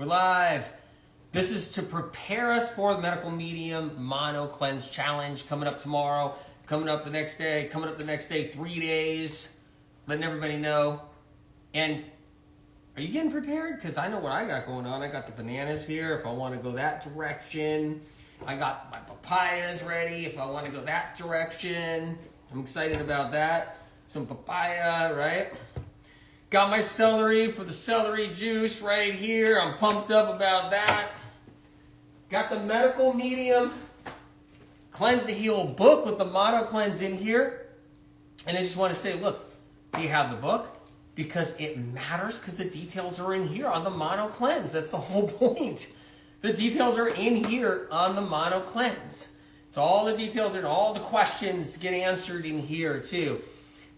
We're live. This is to prepare us for the Medical Medium Mono Cleanse Challenge coming up tomorrow, coming up the next day, 3 days, letting everybody know. And are you getting prepared? Because I know what I got going on. I got the bananas here if I want to go that direction. I got my papayas ready if I want to go that direction. I'm excited about that. Some papaya, right? Got my celery for the celery juice right here. I'm pumped up about that. Got the Medical Medium Cleanse to Heal book with the Mono Cleanse in here. And I just want to say, look, do you have the book? Because it matters, because the details are in here on the Mono Cleanse. That's the whole point. The details are in here on the Mono Cleanse. So all the details and all the questions get answered in here too.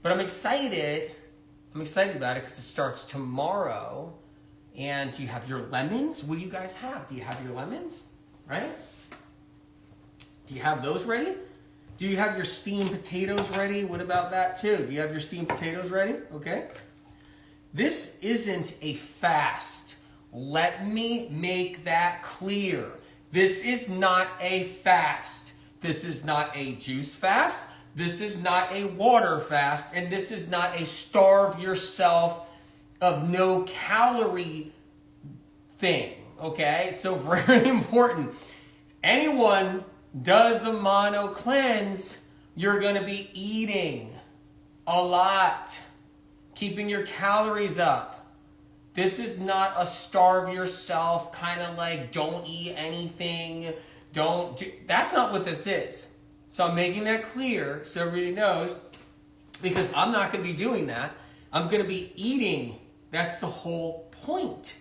But I'm excited about it because it starts tomorrow. And do you have your lemons? What do you guys have? Do you have your lemons? Right? Do you have those ready? Do you have your steamed potatoes ready? What about that too? Do you have your steamed potatoes ready? Okay. This isn't a fast. Let me make that clear. This is not a fast. This is not a juice fast. This is not a water fast, and this is not a starve yourself of no calorie thing, okay? So very important. Anyone does the Mono Cleanse, you're going to be eating a lot, keeping your calories up. This is not a starve yourself kind of like don't eat anything, that's not what this is. So I'm making that clear so everybody knows, because I'm not going to be doing that. I'm going to be eating. That's the whole point.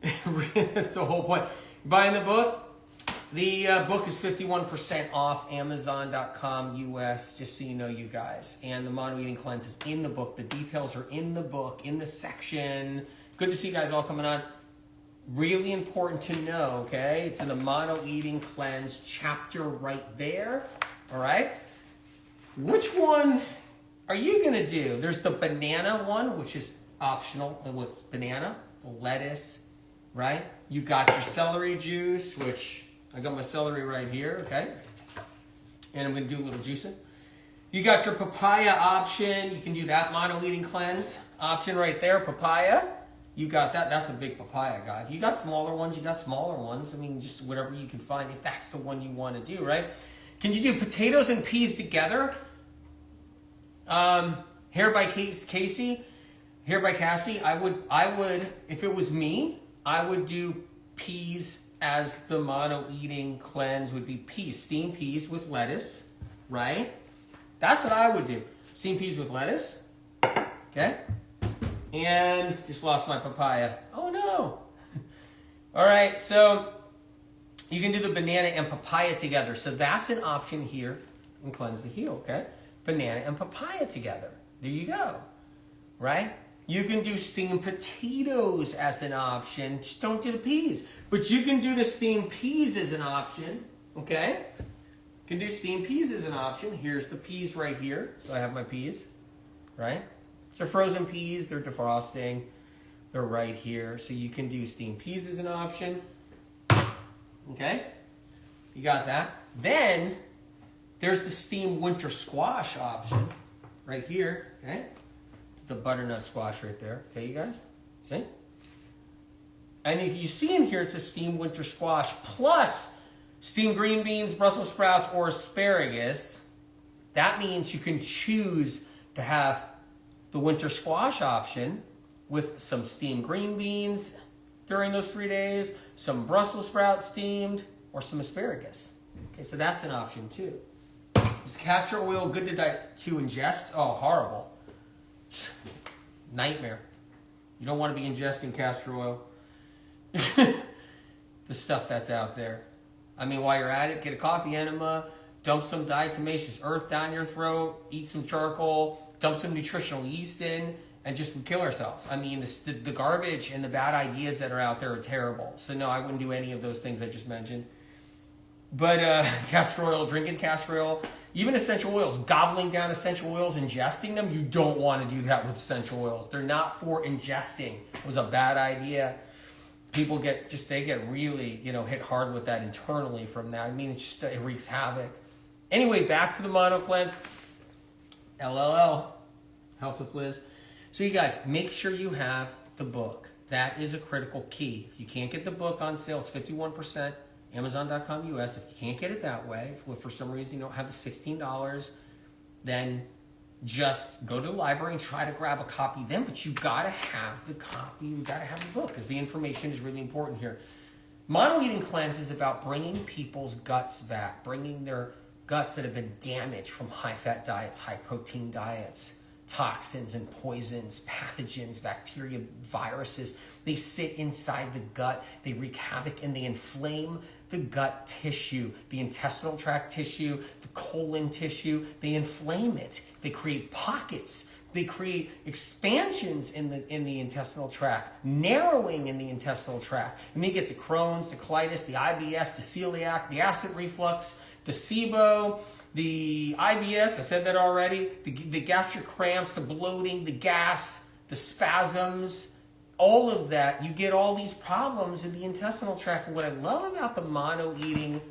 That's the whole point. Buying the book. The book is 51% off Amazon.com US, just so you know, you guys. And the Mono Eating Cleanse is in the book. The details are in the book, in the section. Good to see you guys all coming on. Really important to know, okay? It's in the Mono Eating Cleanse chapter right there. All right, which one are you going to do? There's the banana one, which is optional. What's banana? Lettuce, right? You got your celery juice, which I got my celery right here, okay? And I'm going to do a little juicing. You got your papaya option. You can do that Mono Eating Cleanse option right there, papaya. You got that. That's a big papaya, guy. If you got smaller ones, you got smaller ones. I mean, just whatever you can find, if that's the one you want to do, right? Can you do potatoes and peas together? Hair by Cassie. I would, if it was me, I would do peas as the Mono Eating Cleanse would be peas. Steamed peas with lettuce, right? That's what I would do. Steamed peas with lettuce, okay? And just lost my papaya. Oh no. All right, so you can do the banana and papaya together. So that's an option here in Cleanse to Heal, okay? Banana and papaya together. There you go, right? You can do steamed potatoes as an option. Just don't do the peas. But you can do the steamed peas as an option, okay? You can do steamed peas as an option. Here's the peas right here. So I have my peas, right? So frozen peas, they're defrosting. They're right here. So you can do steamed peas as an option. Okay, you got that. Then there's the steamed winter squash option right here. Okay, the butternut squash right there. Okay, you guys, see? And if you see in here, it says steamed winter squash plus steamed green beans, Brussels sprouts, or asparagus. That means you can choose to have the winter squash option with some steamed green beans during those 3 days, some Brussels sprouts steamed, or some asparagus. Okay, so that's an option too. Is castor oil good to ingest? Oh, horrible. Nightmare. You don't want to be ingesting castor oil. The stuff that's out there. I mean, while you're at it, get a coffee enema, dump some diatomaceous earth down your throat, eat some charcoal, dump some nutritional yeast in, and just kill ourselves. I mean, the garbage and the bad ideas that are out there are terrible. So no, I wouldn't do any of those things I just mentioned. But castor oil, drinking castor oil, even essential oils, gobbling down essential oils, ingesting them, you don't want to do that with essential oils. They're not for ingesting. It was a bad idea. people get really, hit hard with that internally from that. I mean, it wreaks havoc. Anyway, back to the mono cleanse. LLL, Health with Liz. So you guys, make sure you have the book. That is a critical key. If you can't get the book on sale, it's 51%, Amazon.com US. If you can't get it that way, if for some reason you don't have the $16, then just go to the library and try to grab a copy then. But you gotta have the copy, you gotta have the book, because the information is really important here. Mono eating cleanse is about bringing people's guts back, bringing their guts that have been damaged from high-fat diets, high-protein diets, toxins and poisons, pathogens, bacteria, viruses. They sit inside the gut, they wreak havoc, and they inflame the gut tissue, the intestinal tract tissue, the colon tissue. They inflame it. They create pockets. They create expansions in the intestinal tract, narrowing in the intestinal tract. And then you get the Crohn's, the colitis, the IBS, the celiac, the acid reflux, the SIBO, the IBS, I said that already, the gastric cramps, the bloating, the gas, the spasms, all of that. You get all these problems in the intestinal tract. And what I love about the mono eating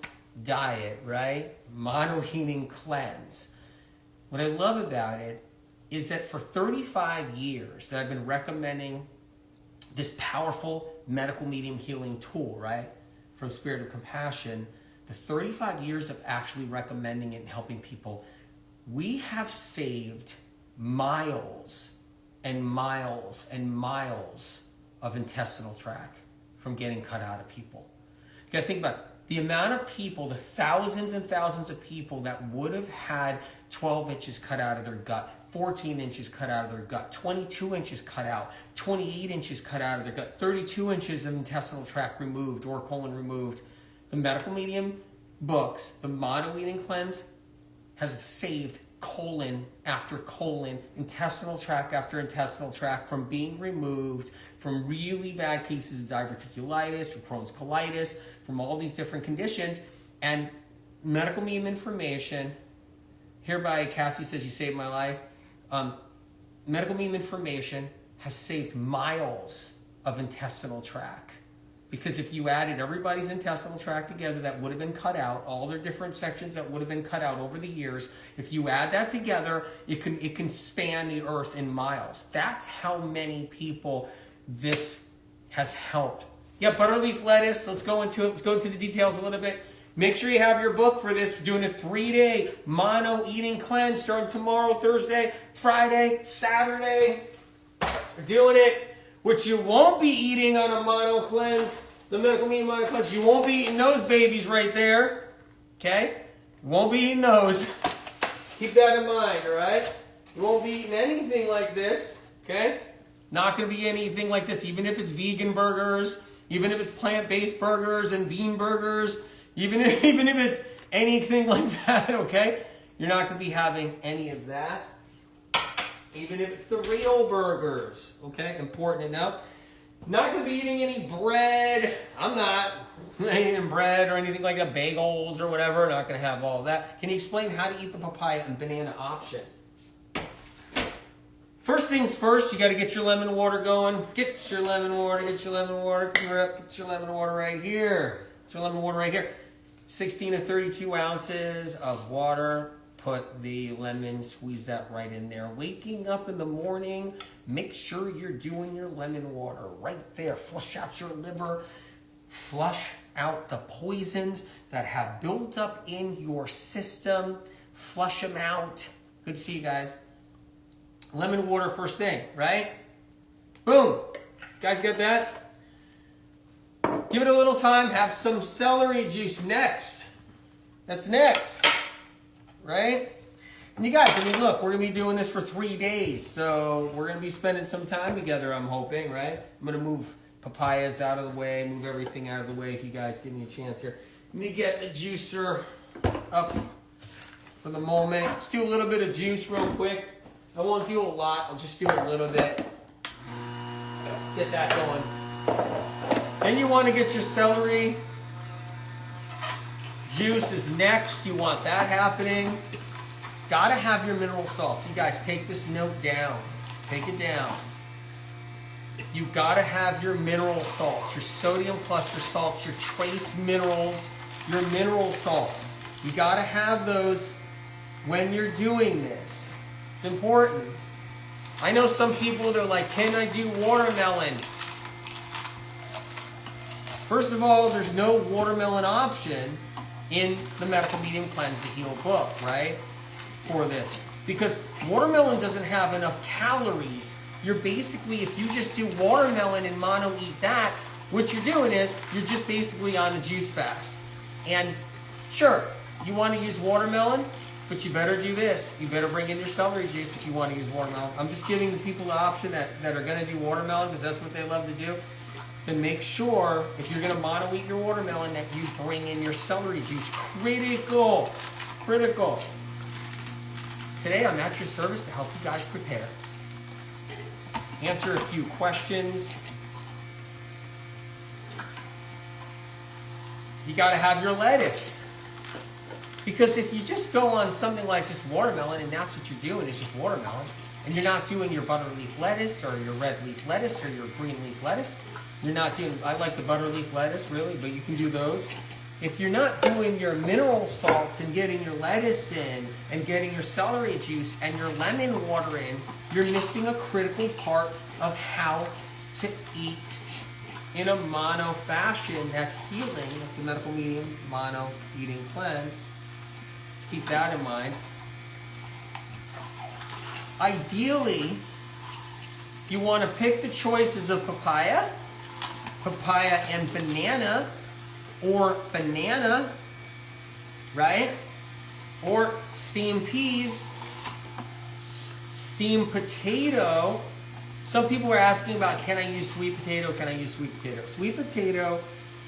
diet, right? Mono eating cleanse. What I love about it is that for 35 years that I've been recommending this powerful medical medium healing tool, right? From Spirit of Compassion, the 35 years of actually recommending it and helping people, we have saved miles and miles and miles of intestinal tract from getting cut out of people. You gotta think about the amount of people, the thousands and thousands of people that would have had 12 inches cut out of their gut, 14 inches cut out of their gut, 22 inches cut out, 28 inches cut out of their gut, 32 inches of intestinal tract removed or colon removed. The medical medium books, the mono eating cleanse, has saved colon after colon, intestinal tract after intestinal tract from being removed from really bad cases of diverticulitis, or Crohn's colitis, from all these different conditions. And medical medium information, hereby Cassie says you saved my life. Medical medium information has saved miles of intestinal tract. Because if you added everybody's intestinal tract together that would have been cut out, all their different sections that would have been cut out over the years, if you add that together, it can span the earth in miles. That's how many people this has helped. Yeah, butterleaf lettuce, let's go into it. Let's go into the details a little bit. Make sure you have your book for this. We're doing a 3-day mono eating cleanse starting tomorrow, Thursday, Friday, Saturday. We're doing it. What you won't be eating on a mono cleanse, the medical medium mono cleanse, you won't be eating those babies right there. Okay? You won't be eating those. Keep that in mind, all right? You won't be eating anything like this. Okay? Not going to be anything like this, even if it's vegan burgers, even if it's plant-based burgers and bean burgers, even if it's anything like that, okay? You're not going to be having any of that. Even if it's the real burgers, okay? Important to know. Not going to be eating any bread. I'm not eating bread or anything like that, bagels or whatever. Not going to have all of that. Can you explain how to eat the papaya and banana option? First things first, you got to get your lemon water going. Get your lemon water, get your lemon water. Come here up, get your lemon water right here. Get your lemon water right here. 16 to 32 ounces of water. Put the lemon, squeeze that right in there. Waking up in the morning, make sure you're doing your lemon water right there. Flush out your liver. Flush out the poisons that have built up in your system. Flush them out. Good to see you guys. Lemon water first thing, right? Boom. Guys got that? Give it a little time. Have some celery juice next. That's next. Right? And you guys, I mean, look, we're going to be doing this for 3 days. So we're going to be spending some time together, I'm hoping, right? I'm going to move papayas out of the way, move everything out of the way if you guys give me a chance here. Let me get the juicer up for the moment. Let's do a little bit of juice real quick. I won't do a lot. I'll just do a little bit. Get that going. Then you want to get your celery. Juice is next. You want that happening. Gotta have your mineral salts. You guys take this note down. Take it down. You've got to have your mineral salts, your sodium cluster salts, your trace minerals, your mineral salts. You got to have those when you're doing this. It's important. I know some people, they're like, can I do watermelon? First of all, there's no watermelon option in the Medical Medium Cleanse to Heal book, right? For this. Because watermelon doesn't have enough calories. You're basically, if you just do watermelon and mono eat that, what you're doing is, you're just basically on a juice fast. And sure, you want to use watermelon, but you better do this. You better bring in your celery juice if you want to use watermelon. I'm just giving the people the option that are going to do watermelon because that's what they love to do. Then make sure, if you're going to mono eat your watermelon, that you bring in your celery juice. Critical. Critical. Today, I'm at your service to help you guys prepare. Answer a few questions. You got to have your lettuce. Because if you just go on something like just watermelon and that's what you're doing, it's just watermelon, and you're not doing your butter leaf lettuce or your red leaf lettuce or your green leaf lettuce, you're not doing, I like the butter leaf lettuce really, but you can do those. If you're not doing your mineral salts and getting your lettuce in and getting your celery juice and your lemon water in, you're missing a critical part of how to eat in a mono fashion that's healing, like the Medical Medium Mono Eating Cleanse. Let's keep that in mind. Ideally, you want to pick the choices of papaya and banana, or banana, right? Or steamed peas, steamed potato. Some people are asking about, can I use sweet potato? Can I use sweet potato? Sweet potato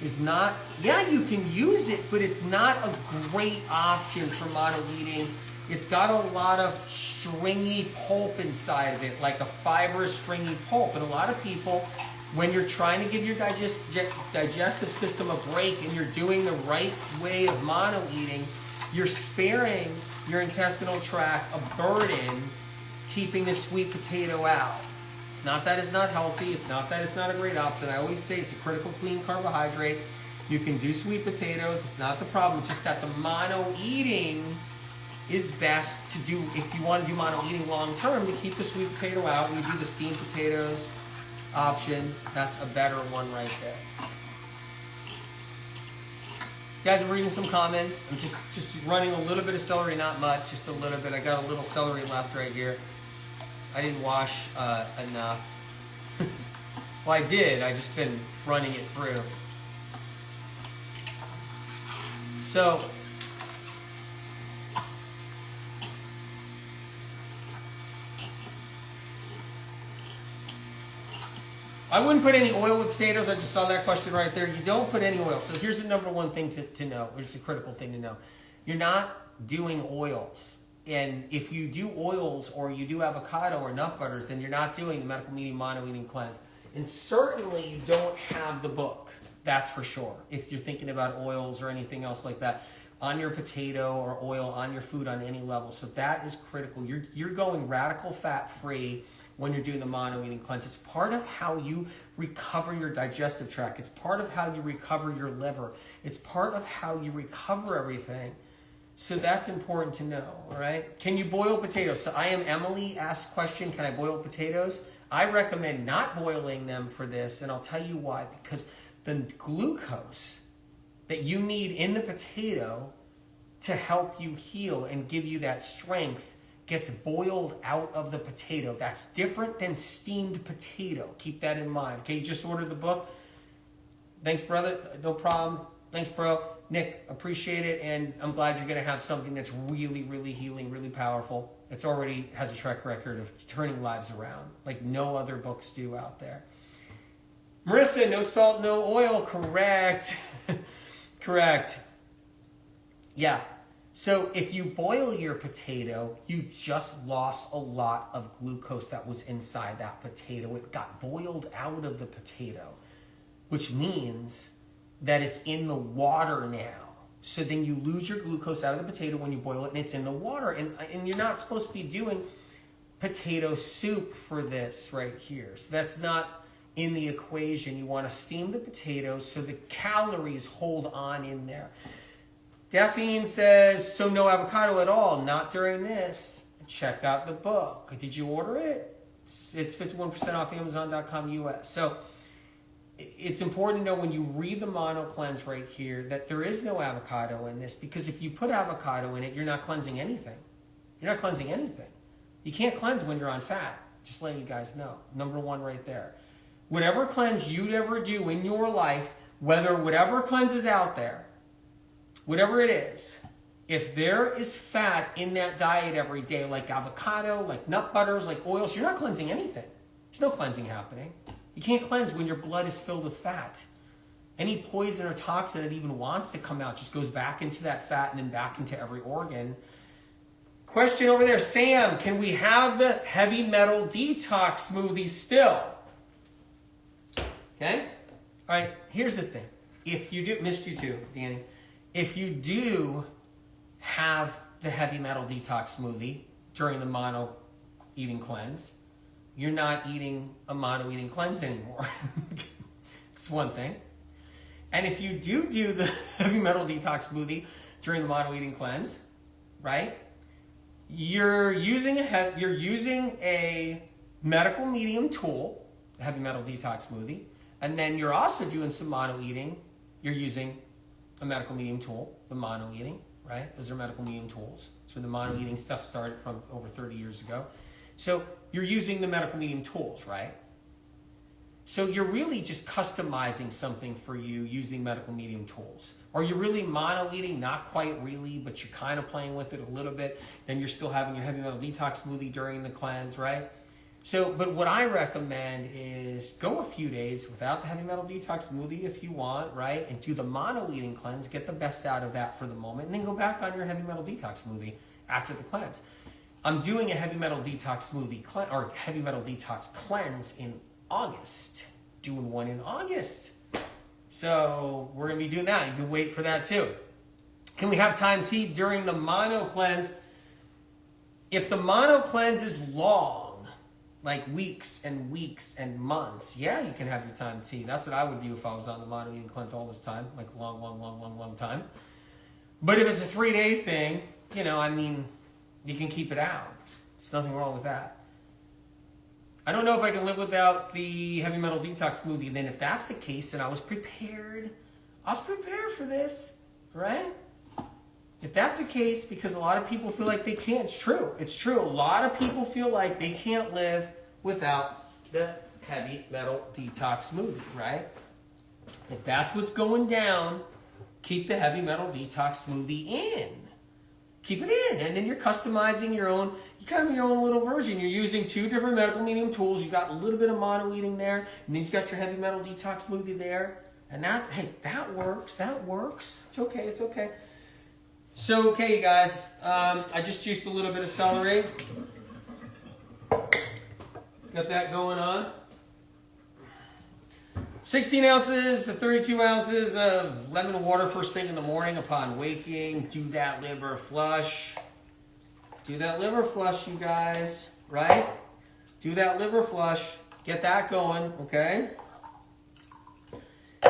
is not, yeah, you can use it, but it's not a great option for mono eating. It's got a lot of stringy pulp inside of it, like a fibrous stringy pulp. And a lot of people, when you're trying to give your digestive system a break and you're doing the right way of mono eating, you're sparing your intestinal tract a burden keeping the sweet potato out. It's not that it's not healthy. It's not that it's not a great option. I always say it's a critical clean carbohydrate. You can do sweet potatoes. It's not the problem. It's just that the mono eating is best to do, if you want to do mono eating long term, to keep the sweet potato out. We do the steamed potatoes option. That's a better one right there. You guys are reading some comments. I'm just running a little bit of celery, not much, just a little bit. I got a little celery left right here. I didn't wash enough. Well, I did. I just been running it through. So, I wouldn't put any oil with potatoes. I just saw that question right there. You don't put any oil. So here's the number one thing to know, which is a critical thing to know. You're not doing oils. And if you do oils or you do avocado or nut butters, then you're not doing the Medical Medium Mono Eating Cleanse. And certainly you don't have the book. That's for sure. If you're thinking about oils or anything else like that on your potato or oil on your food on any level. So that is critical. You're going radical fat-free when you're doing the mono eating cleanse. It's part of how you recover your digestive tract. It's part of how you recover your liver. It's part of how you recover everything. So that's important to know, all right? Can you boil potatoes? So I am Emily asked question, can I boil potatoes? I recommend not boiling them for this, and I'll tell you why. Because the glucose that you need in the potato to help you heal and give you that strength gets boiled out of the potato. That's different than steamed potato. Keep that in mind. Okay, you just ordered the book. Thanks, brother. No problem. Thanks, bro. Nick, appreciate it, and I'm glad you're going to have something that's really, really healing, really powerful. It's already has a track record of turning lives around like no other books do out there. Marissa, no salt, no oil. Correct. Correct. Yeah. So if you boil your potato, you just lost a lot of glucose that was inside that potato. It got boiled out of the potato, which means that it's in the water now. So then you lose your glucose out of the potato when you boil it, and it's in the water. And you're not supposed to be doing potato soup for this right here. So that's not in the equation. You want to steam the potatoes so the calories hold on in there. Daphne says, so no avocado at all, not during this. Check out the book. Did you order it? It's 51% off Amazon.com US. So it's important to know when you read the mono cleanse right here that there is no avocado in this, because if you put avocado in it, you're not cleansing anything. You're not cleansing anything. You can't cleanse when you're on fat. Just letting you guys know. Number one right there. Whatever cleanse you ever do in your life, whatever cleanse is out there, whatever it is, if there is fat in that diet every day, like avocado, like nut butters, like oils, you're not cleansing anything. There's no cleansing happening. You can't cleanse when your blood is filled with fat. Any poison or toxin that even wants to come out just goes back into that fat and then back into every organ. Question over there, Sam, can we have the heavy metal detox smoothie still? Okay? All right, here's the thing. If you do, missed you too, Danny. If you do have the heavy metal detox smoothie during the mono eating cleanse, you're not eating a mono eating cleanse anymore. It's one thing. And if you do the heavy metal detox smoothie during the mono eating cleanse, right? You're using a medical medium tool, the heavy metal detox smoothie, and then you're also doing some mono eating. You're using a medical medium tool, the mono eating, right? Those are medical medium tools. So the mono eating stuff started from over 30 years ago. So you're using the medical medium tools, right? So you're really just customizing something for you using medical medium tools. Or you're really mono eating, not quite really, but you're kind of playing with it a little bit. Then you're still having your heavy metal detox smoothie during the cleanse, right? So, but what I recommend is go a few days without the heavy metal detox smoothie if you want, right? And do the mono eating cleanse, get the best out of that for the moment, and then go back on your heavy metal detox smoothie after the cleanse. I'm doing a heavy metal detox smoothie or heavy metal detox cleanse in August. Doing one in August. So we're going to be doing that. You can wait for that too. Can we have time tea during the mono cleanse? If the mono cleanse is long, like weeks and weeks and months, yeah, you can have your time tea. That's what I would do if I was on the mono eating cleanse all this time, like long time. But if it's a 3-day thing, you can keep it out. There's nothing wrong with that. I don't know if I can live without the heavy metal detox smoothie. Then if that's the case, then I was prepared. I was prepared for this, right? If that's the case, because a lot of people feel like they can't. It's true. It's true. A lot of people feel like they can't live without the heavy metal detox smoothie, right? If that's what's going down, keep the heavy metal detox smoothie in. Keep it in, and then you're customizing your own, your own little version. You're using 2 different medical medium tools. You got a little bit of mono eating there, and then you got your heavy metal detox smoothie there, and that works. That works. It's okay. It's okay. So, okay, you guys, I just juiced a little bit of celery. Got that going on. 16 ounces to 32 ounces of lemon water first thing in the morning upon waking. Do that liver flush. Do that liver flush, you guys, right? Do that liver flush. Get that going, okay?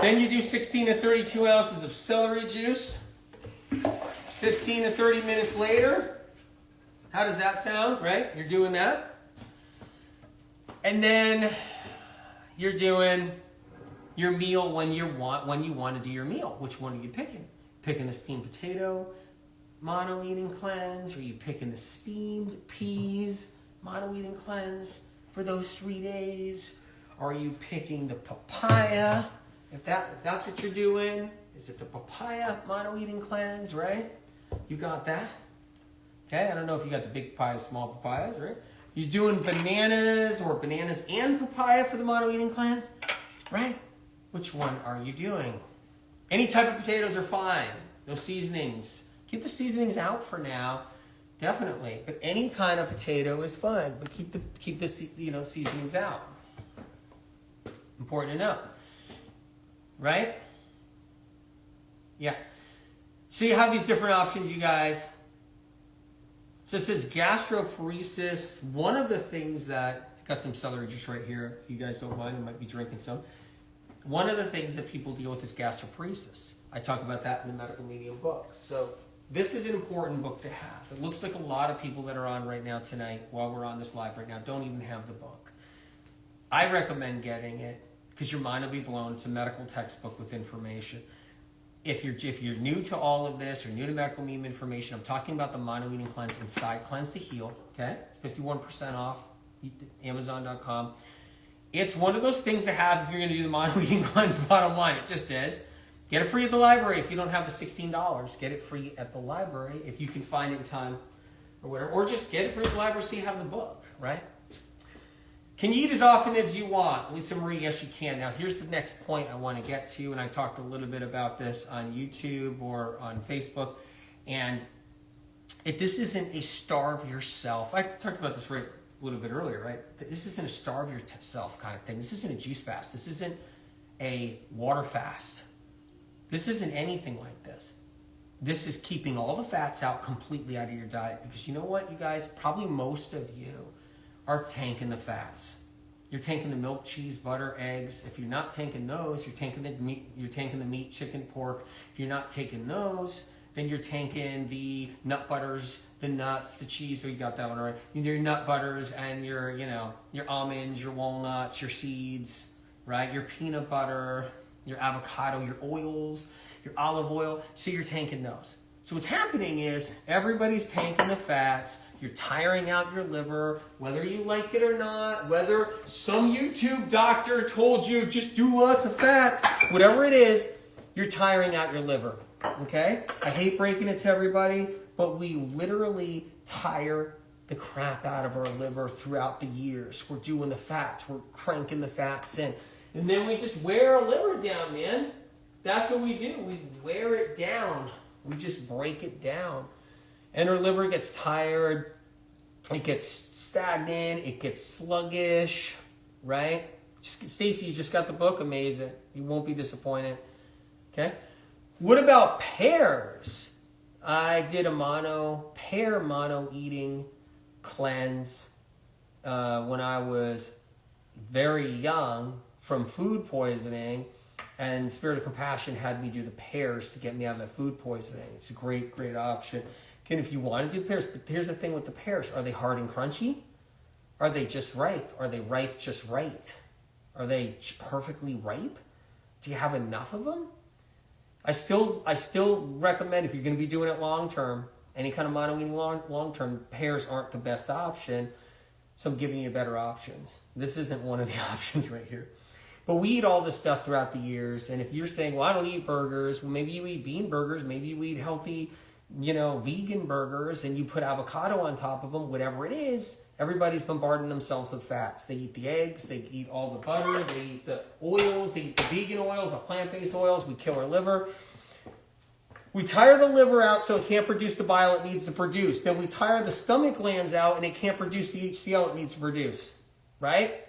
Then you do 16 to 32 ounces of celery juice. 15 to 30 minutes later. How does that sound, right? You're doing that. And then you're doing your meal when you want to do your meal. Which one are you picking? Picking the steamed potato mono eating cleanse, or are you picking the steamed peas mono eating cleanse for those 3 days? Or are you picking the papaya? If that's what you're doing, is it the papaya mono eating cleanse, right? You got that? Okay, I don't know if you got the big papayas, small papayas, right? You doing bananas or bananas and papaya for the mono eating cleanse, right? Which one are you doing? Any type of potatoes are fine. No seasonings. Keep the seasonings out for now, definitely. But any kind of potato is fine. But keep the seasonings out. Important to know, right? Yeah. So you have these different options, you guys. So it says gastroparesis. One of the things that I've got some celery juice right here. If you guys don't mind, I might be drinking some. One of the things that people deal with is gastroparesis. I talk about that in the Medical Medium book. So this is an important book to have. It looks like a lot of people that are on right now tonight, while we're on this live right now, don't even have the book. I recommend getting it because your mind will be blown. It's a medical textbook with information. If you're new to all of this or new to Medical Medium information, I'm talking about the Mono Eating Cleanse Inside Cleanse to Heal. Okay, it's 51% off. Amazon.com. It's one of those things to have if you're going to do the Mono Eating Cleanse. Bottom line, it just is. Get it free at the library if you don't have the $16. Get it free at the library if you can find it in time or whatever. Or just get it free at the library so you have the book, right? Can you eat as often as you want? Lisa Marie, yes you can. Now here's the next point I want to get to, and I talked a little bit about this on YouTube or on Facebook. And if this isn't a starve yourself, I talked about this right a little bit earlier, right? This isn't a starve yourself kind of thing. This isn't a juice fast. This isn't a water fast. This isn't anything like this. This is keeping all the fats out completely out of your diet, because you know what, you guys, probably most of you are tanking the fats. You're tanking the milk, cheese, butter, eggs. If you're not tanking those, you're tanking the meat, chicken, pork. If you're not taking those, then you're tanking the nut butters, the nuts, the cheese. So you got that one right. Your nut butters and your almonds, your walnuts, your seeds, right? Your peanut butter, your avocado, your oils, your olive oil. So you're tanking those. So what's happening is everybody's tanking the fats. You're tiring out your liver, whether you like it or not, whether some YouTube doctor told you just do lots of fats, whatever it is, you're tiring out your liver. Okay? I hate breaking it to everybody, but we literally tire the crap out of our liver throughout the years. We're doing the fats. We're cranking the fats in. And then we just wear our liver down, man. That's what we do. We wear it down. We just break it down. And our liver gets tired. It gets stagnant. It gets sluggish, right? Stacy, you just got the book. Amazing. You won't be disappointed. Okay? What about pears? I did a pear mono eating cleanse when I was very young from food poisoning, and Spirit of Compassion had me do the pears to get me out of the food poisoning. It's a great, great option. Again, if you want to do the pears, but here's the thing with the pears. Are they hard and crunchy? Are they just ripe? Are they ripe just right? Are they perfectly ripe? Do you have enough of them? I still recommend, if you're going to be doing it long term, any kind of mono eating long term, pears aren't the best option. So I'm giving you better options. This isn't one of the options right here. But we eat all this stuff throughout the years. And if you're saying, well, I don't eat burgers, well, maybe you eat bean burgers, maybe you eat healthy, vegan burgers, and you put avocado on top of them, whatever it is, everybody's bombarding themselves with fats. They eat the eggs, they eat all the butter, they eat the oils, they eat the vegan oils, the plant-based oils. We kill our liver. We tire the liver out so it can't produce the bile it needs to produce. Then we tire the stomach glands out and it can't produce the HCl it needs to produce, right?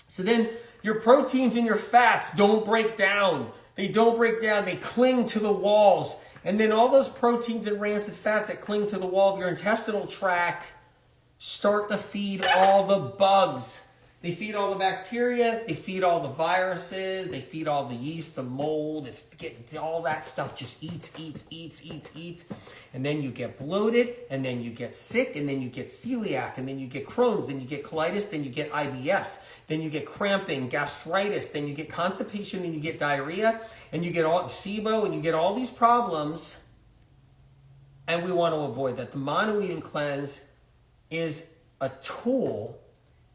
So then your proteins and your fats don't break down. They don't break down. They cling to the walls. And then all those proteins and rancid fats that cling to the wall of your intestinal tract start to feed all the bugs. They feed all the bacteria. They feed all the viruses. They feed all the yeast, the mold. All that stuff just eats. And then you get bloated, and then you get sick, and then you get celiac, and then you get Crohn's, then you get colitis, then you get IBS, then you get cramping, gastritis, then you get constipation, then you get diarrhea, and you get all SIBO, and you get all these problems. And we want to avoid that. The mono eating cleanse is a tool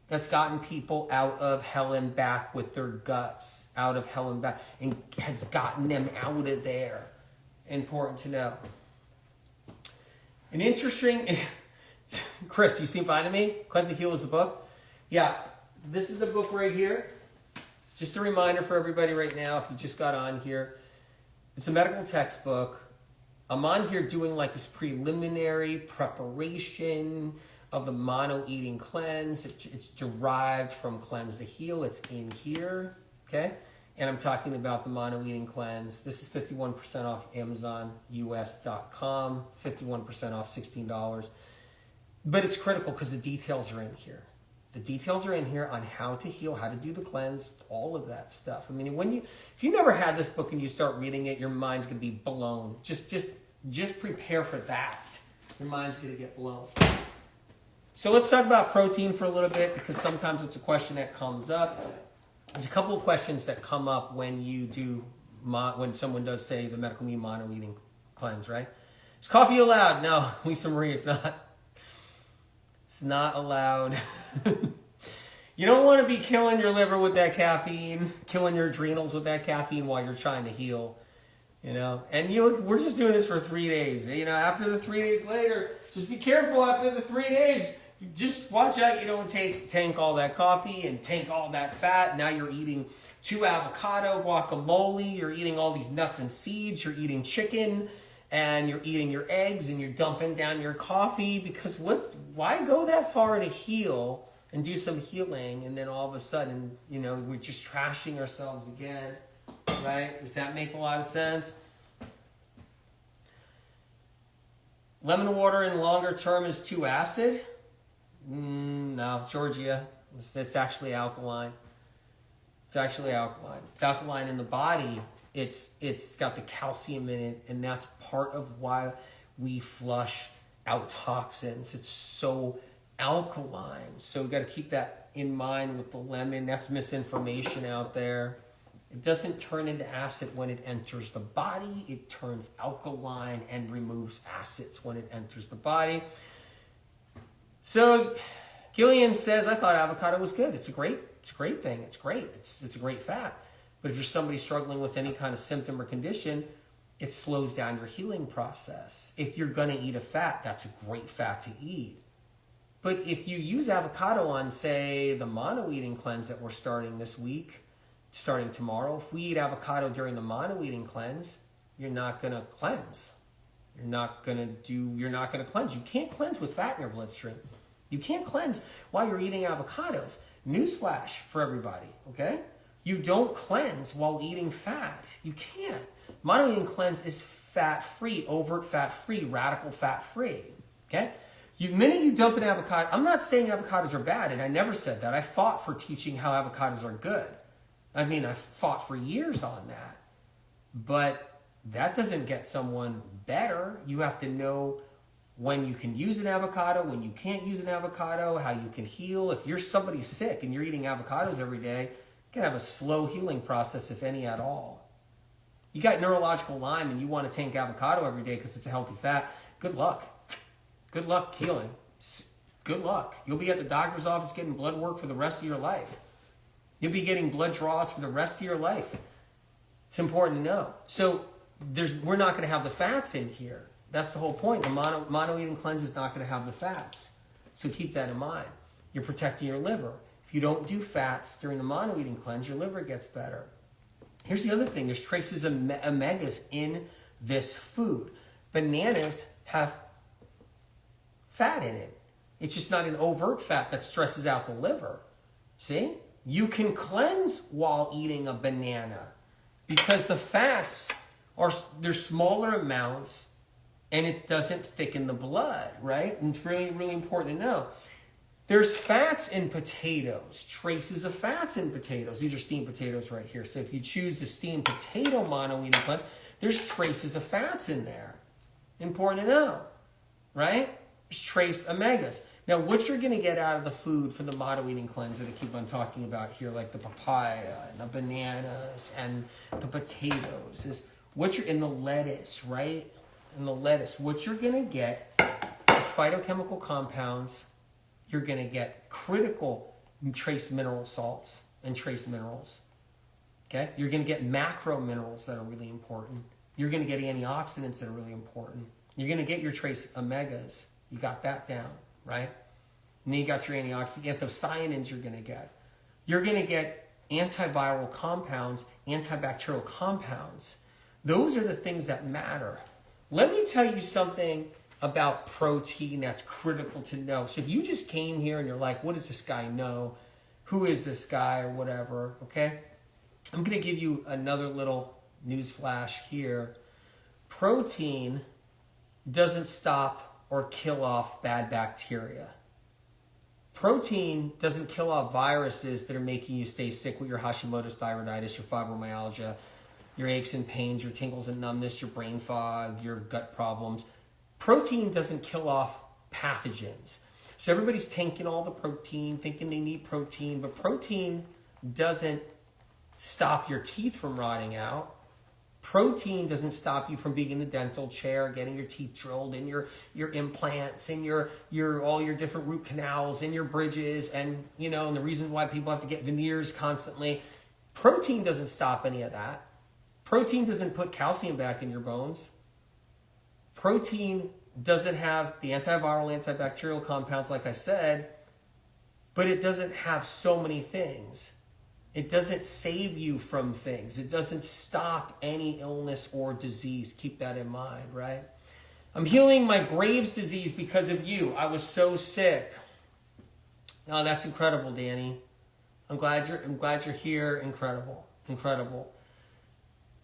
that's gotten people out of hell and back with their guts, out of hell and back, and has gotten them out of there. Important to know. An interesting, Chris, you see behind me? Cleanse and Heal is the book? Yeah, this is the book right here. It's just a reminder for everybody right now, if you just got on here. It's a medical textbook. I'm on here doing like this preliminary preparation of the mono eating cleanse. It's derived from Cleanse to Heal. It's in here, okay? And I'm talking about the mono eating cleanse. This is 51% off AmazonUS.com, 51% off, $16. But it's critical because the details are in here. The details are in here on how to heal, how to do the cleanse, all of that stuff. I mean, if you never had this book and you start reading it, your mind's going to be blown. Just prepare for that. Your mind's going to get blown. So let's talk about protein for a little bit, because sometimes it's a question that comes up. There's a couple of questions that come up when when someone does say the medical medium mono eating cleanse, right? Is coffee allowed? No, Lisa Marie, it's not. It's not allowed. You don't want to be killing your liver with that caffeine, killing your adrenals with that caffeine while you're trying to heal. And we're just doing this for 3 days. After the 3 days later, just be careful after the 3 days. Just watch out you don't tank all that coffee and tank all that fat. Now you're eating 2 avocado, guacamole, you're eating all these nuts and seeds, you're eating chicken, and you're eating your eggs, and you're dumping down your coffee, because why go that far to heal and do some healing, and then all of a sudden, we're just trashing ourselves again, right? Does that make a lot of sense? Lemon water in longer term is too acid? No, Georgia, it's actually alkaline. It's actually alkaline. It's alkaline in the body. It's got the calcium in it, and that's part of why we flush out toxins. It's so alkaline. So we got to keep that in mind with the lemon. That's misinformation out there. It doesn't turn into acid when it enters the body. It turns alkaline and removes acids when it enters the body. So Gillian says, I thought avocado was good. It's a great thing. It's great. It's a great fat. But if you're somebody struggling with any kind of symptom or condition, it slows down your healing process. If you're going to eat a fat, that's a great fat to eat. But if you use avocado on, say, the mono eating cleanse that we're starting this week, starting tomorrow, if we eat avocado during the mono eating cleanse, you're not going to cleanse. You're not going to cleanse. You can't cleanse with fat in your bloodstream. You can't cleanse while you're eating avocados. Newsflash for everybody, okay? You don't cleanse while eating fat. You can't. Mono eating cleanse is fat-free, overt fat-free, radical fat-free, okay? The minute you dump an avocado, I'm not saying avocados are bad, and I never said that. I fought for teaching how avocados are good. I fought for years on that. But that doesn't get someone better. You have to know when you can use an avocado, when you can't use an avocado, how you can heal. If you're somebody sick and you're eating avocados every day, you can have a slow healing process, if any at all. You got neurological Lyme and you want to tank avocado every day because it's a healthy fat, good luck. Good luck healing. Good luck. You'll be at the doctor's office getting blood work for the rest of your life. You'll be getting blood draws for the rest of your life. It's important to know. So we're not going to have the fats in here. That's the whole point. The mono eating cleanse is not going to have the fats. So keep that in mind. You're protecting your liver. If you don't do fats during the mono eating cleanse, your liver gets better. Here's the other thing. There's traces of omegas in this food. Bananas have fat in it. It's just not an overt fat that stresses out the liver. See? You can cleanse while eating a banana because the fats they're smaller amounts and it doesn't thicken the blood, right? And it's really, really important to know. There's fats in potatoes, traces of fats in potatoes. These are steamed potatoes right here. So if you choose the steamed potato mono eating cleanse, there's traces of fats in there. Important to know, right? There's trace omegas. Now, what you're going to get out of the food for the mono eating cleanse that I keep on talking about here, like the papaya and the bananas and the potatoes, is what you're in the lettuce, right? In the lettuce, what you're going to get is phytochemical compounds. You're going to get critical trace mineral salts and trace minerals. Okay? You're going to get macro minerals that are really important. You're going to get antioxidants that are really important. You're going to get your trace omegas. You got that down, right? And then you got your antioxidants, anthocyanins you're going to get. You're going to get antiviral compounds, antibacterial compounds. Those are the things that matter. Let me tell you something about protein that's critical to know. So if you just came here and you're like, what does this guy know? Who is this guy or whatever, okay? I'm going to give you another little news flash here. Protein doesn't stop or kill off bad bacteria. Protein doesn't kill off viruses that are making you stay sick with your Hashimoto's thyroiditis, your fibromyalgia, your aches and pains, your tingles and numbness, your brain fog, your gut problems. Protein doesn't kill off pathogens. So everybody's tanking all the protein, thinking they need protein, but protein doesn't stop your teeth from rotting out. Protein doesn't stop you from being in the dental chair, getting your teeth drilled, and your implants, and your all your different root canals, and your bridges, and and the reason why people have to get veneers constantly. Protein doesn't stop any of that. Protein doesn't put calcium back in your bones. Protein doesn't have the antiviral, antibacterial compounds, like I said, but it doesn't have so many things. It doesn't save you from things. It doesn't stop any illness or disease. Keep that in mind, right? I'm healing my Graves' disease because of you. I was so sick. Oh, that's incredible, Danny. I'm glad you're here. Incredible. Incredible.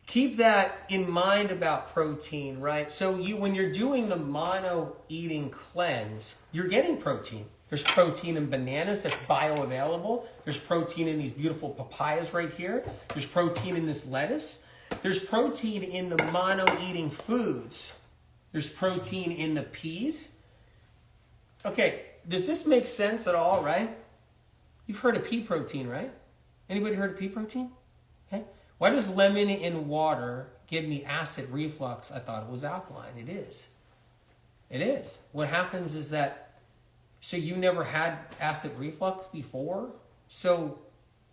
Keep that in mind about protein, right? So when you're doing the mono eating cleanse, you're getting protein. There's protein in bananas that's bioavailable. There's protein in these beautiful papayas right here. There's protein in this lettuce. There's protein in the mono-eating foods. There's protein in the peas. Okay, does this make sense at all, right? You've heard of pea protein, right? Anybody heard of pea protein? Okay. Why does lemon in water give me acid reflux? I thought it was alkaline. It is. It is. What happens is that so you never had acid reflux before? So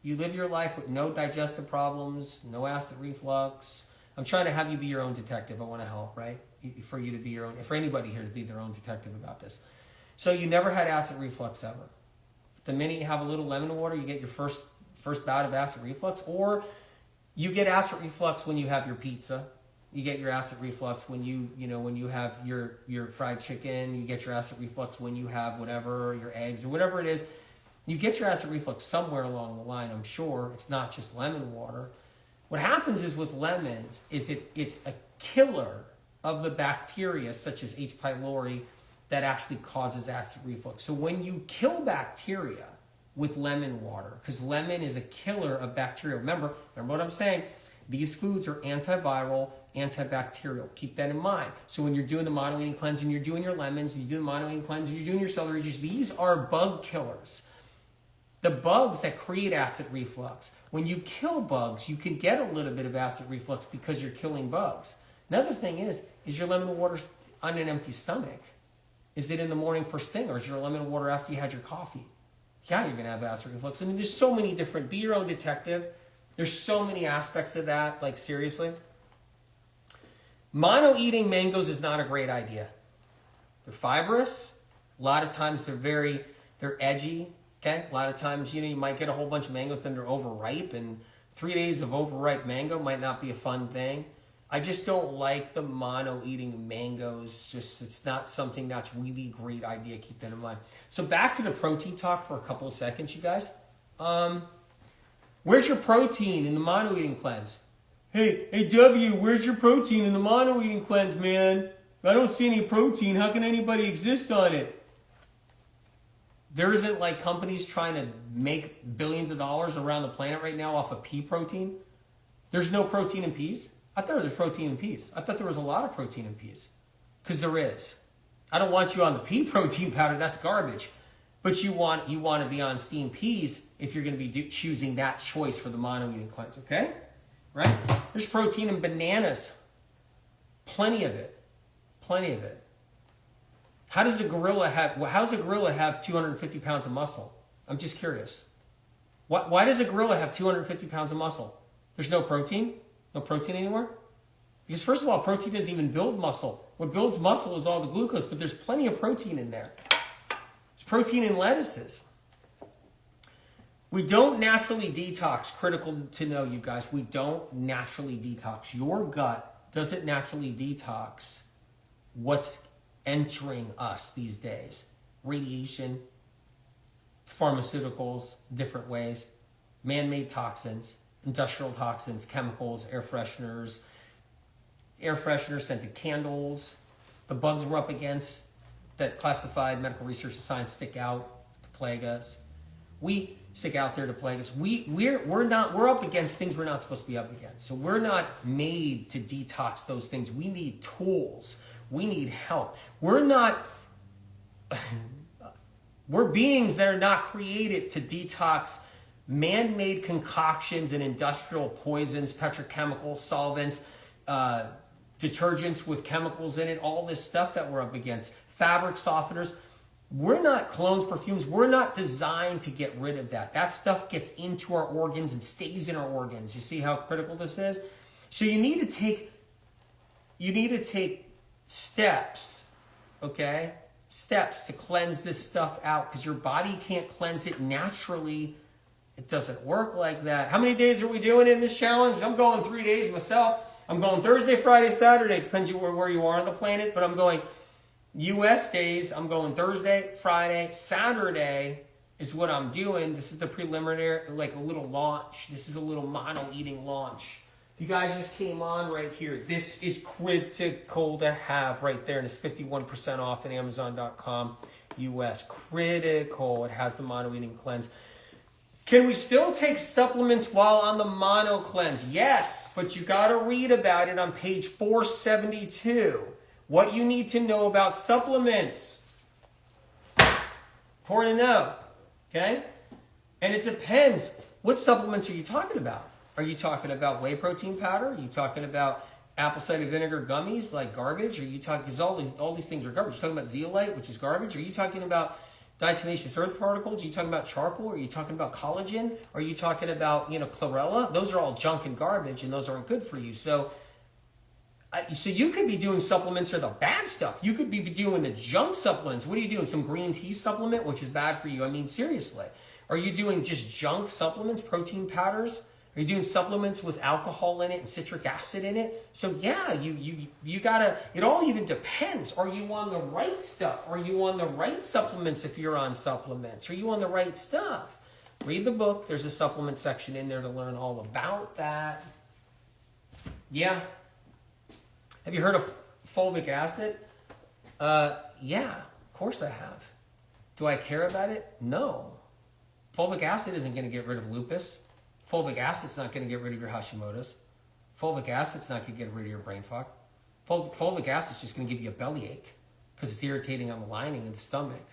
you live your life with no digestive problems, no acid reflux. I'm trying to have you be your own detective. I want to help, right? For you to be your own, for anybody here to be their own detective about this. So you never had acid reflux ever. The minute you have a little lemon water, you get your first bout of acid reflux, or you get acid reflux when you have your pizza. You get your acid reflux when when you have your fried chicken. You get your acid reflux when you have whatever, your eggs or whatever it is. You get your acid reflux somewhere along the line, I'm sure. It's not just lemon water. What happens is with lemons is it's a killer of the bacteria such as H. pylori that actually causes acid reflux. So when you kill bacteria with lemon water, because lemon is a killer of bacteria. Remember what I'm saying. These foods are antiviral, antibacterial. Keep that in mind. So when you're doing the mono-eating cleanse and you're doing your lemons, and you do the mono-eating cleanse and you're doing your celery juice, these are bug killers. The bugs that create acid reflux. When you kill bugs, you can get a little bit of acid reflux because you're killing bugs. Another thing is your lemon water on an empty stomach? Is it in the morning first thing, or is your lemon water after you had your coffee? Yeah, you're going to have acid reflux. I mean, there's so many different, be your own detective. There's so many aspects of that, like seriously. Mono-eating mangoes is not a great idea. They're fibrous. A lot of times they're edgy. Okay? A lot of times, you might get a whole bunch of mangoes, then they're overripe, and 3 days of overripe mango might not be a fun thing. I just don't like the mono-eating mangoes. It's not something that's really a great idea. Keep that in mind. So back to the protein talk for a couple of seconds, you guys. Where's your protein in the mono-eating cleanse? Hey, W, where's your protein in the mono-eating cleanse, man? I don't see any protein. How can anybody exist on it? There isn't like companies trying to make billions of dollars around the planet right now off of pea protein. There's no protein in peas. I thought there was protein in peas. I thought there was a lot of protein in peas. Because there is. I don't want you on the pea protein powder. That's garbage. But you want to be on steamed peas if you're going to be choosing that choice for the mono-eating cleanse, okay? Right? There's protein in bananas. Plenty of it. Plenty of it. How does a gorilla have 250 pounds of muscle? I'm just curious. Why does a gorilla have 250 pounds of muscle? There's no protein? No protein anywhere? Because first of all, protein doesn't even build muscle. What builds muscle is all the glucose, but there's plenty of protein in there. There's protein in lettuces. We don't naturally detox. Critical to know, you guys. We don't naturally detox. Your gut doesn't naturally detox what's entering us these days. Radiation, pharmaceuticals, different ways, man-made toxins, industrial toxins, chemicals, air fresheners, scented candles, the bugs we're up against that classified medical research and science stick out, the plague us. We stick out there to plague us. We're up against things we're not supposed to be up against. So we're not made to detox those things. We need tools. We need help. We're beings that are not created to detox man-made concoctions and industrial poisons, petrochemical solvents, detergents with chemicals in it, all this stuff that we're up against, fabric softeners. We're not colognes, perfumes. We're not designed to get rid of that. That stuff gets into our organs and stays in our organs. You see how critical this is? So you need to take steps, okay? Steps to cleanse this stuff out, because your body can't cleanse it naturally. It doesn't work like that. How many days are we doing in this challenge? I'm going 3 days myself. I'm going Thursday, Friday, Saturday. Depends where you are on the planet, but I'm going U.S. days. I'm going Thursday, Friday, Saturday is what I'm doing. This is the preliminary, like a little launch. This is a little mono eating launch. You guys just came on right here. This is critical to have right there, and it's 51% off at Amazon.com US. Critical. It has the mono eating cleanse. Can we still take supplements while on the mono cleanse? Yes, but you got to read about it on page 472. What you need to know about supplements. Important to know, okay? And it depends. What supplements are you talking about? Are you talking about whey protein powder? Are you talking about apple cider vinegar gummies like garbage? Are you talking, because all these things are garbage. Are you talking about zeolite, which is garbage? Are you talking about diatomaceous earth particles? Are you talking about charcoal? Are you talking about collagen? Are you talking about, chlorella? Those are all junk and garbage, and those aren't good for you. So you could be doing supplements or the bad stuff. You could be doing the junk supplements. What are you doing? Some green tea supplement, which is bad for you. I mean, seriously. Are you doing just junk supplements, protein powders? Are you doing supplements with alcohol in it and citric acid in it? So yeah, you gotta, it all even depends. Are you on the right stuff? Are you on the right supplements if you're on supplements? Are you on the right stuff? Read the book. There's a supplement section in there to learn all about that. Yeah. Have you heard of fulvic acid? Yeah, of course I have. Do I care about it? No. Fulvic acid isn't going to get rid of lupus. Fulvic acid's not going to get rid of your Hashimoto's. Fulvic acid's not going to get rid of your brain fuck. Fulvic acid's just going to give you a bellyache because it's irritating on the lining of the stomach.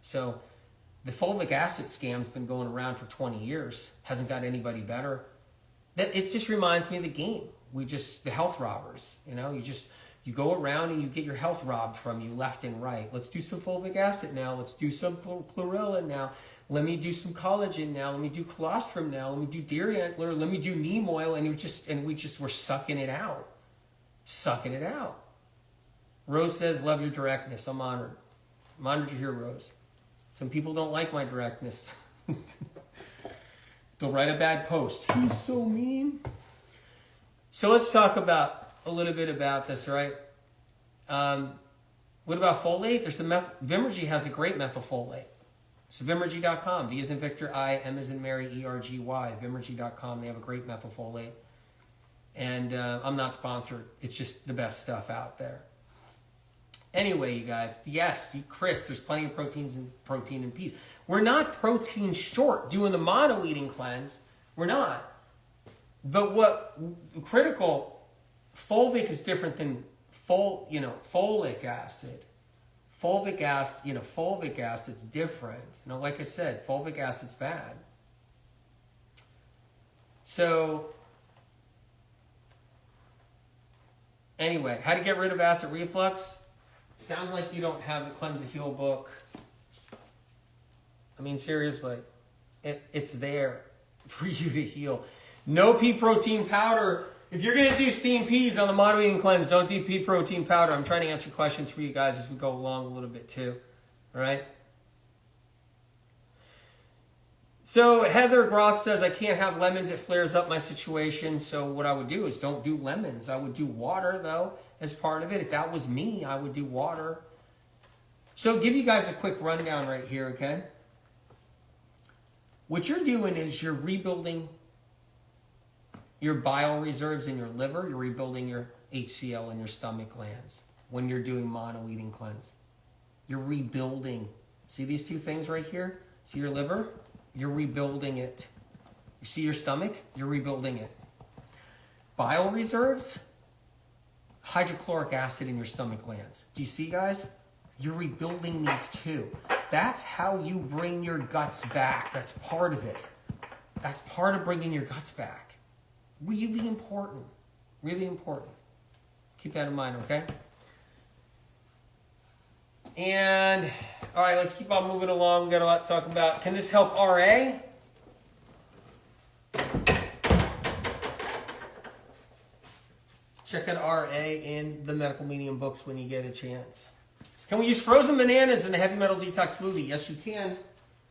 So the fulvic acid scam's been going around for 20 years. Hasn't got anybody better. It just reminds me of the game. The health robbers, you go around and you get your health robbed from you left and right. Let's do some fulvic acid now. Let's do some chlorella now. Let me do some collagen now. Let me do colostrum now. Let me do deer antler. Let me do neem oil. And we were sucking it out. Sucking it out. Rose says, love your directness. I'm honored. I'm honored you're here, Rose. Some people don't like my directness. They'll write a bad post. He's so mean. So let's talk about a little bit about this, right? What about folate? There's Vimergy has a great methylfolate. So Vimergy.com, V as in Victor, I, M as in Mary, E-R-G-Y, Vimergy.com. They have a great methylfolate. And I'm not sponsored. It's just the best stuff out there. Anyway, you guys, yes, Chris, there's plenty of protein and peas. We're not protein short doing the mono eating cleanse. We're not. But what critical, fulvic is different than folic acid. Fulvic acid's different. Like I said, fulvic acid's bad. So, anyway, how to get rid of acid reflux? Sounds like you don't have the Cleanse to Heal book. I mean, seriously, it's there for you to heal. No pea protein powder. If you're going to do steamed peas on the mono eating cleanse, don't do pea protein powder. I'm trying to answer questions for you guys as we go along a little bit too. All right? So Heather Groth says, I can't have lemons. It flares up my situation. So what I would do is don't do lemons. I would do water, though, as part of it. If that was me, I would do water. So give you guys a quick rundown right here, okay? What you're doing is you're rebuilding your bile reserves in your liver. You're rebuilding your HCl in your stomach glands when you're doing mono eating cleanse. You're rebuilding. See these two things right here? See your liver? You're rebuilding it. You see your stomach? You're rebuilding it. Bile reserves? Hydrochloric acid in your stomach glands. Do you see, guys? You're rebuilding these too. That's how you bring your guts back. That's part of it. That's part of bringing your guts back. Really important. Really important. Keep that in mind, okay? And, all right, let's keep on moving along. We've got a lot to talk about. Can this help RA? Check out RA in the Medical Medium books when you get a chance. Can we use frozen bananas in the heavy metal detox smoothie? Yes, you can.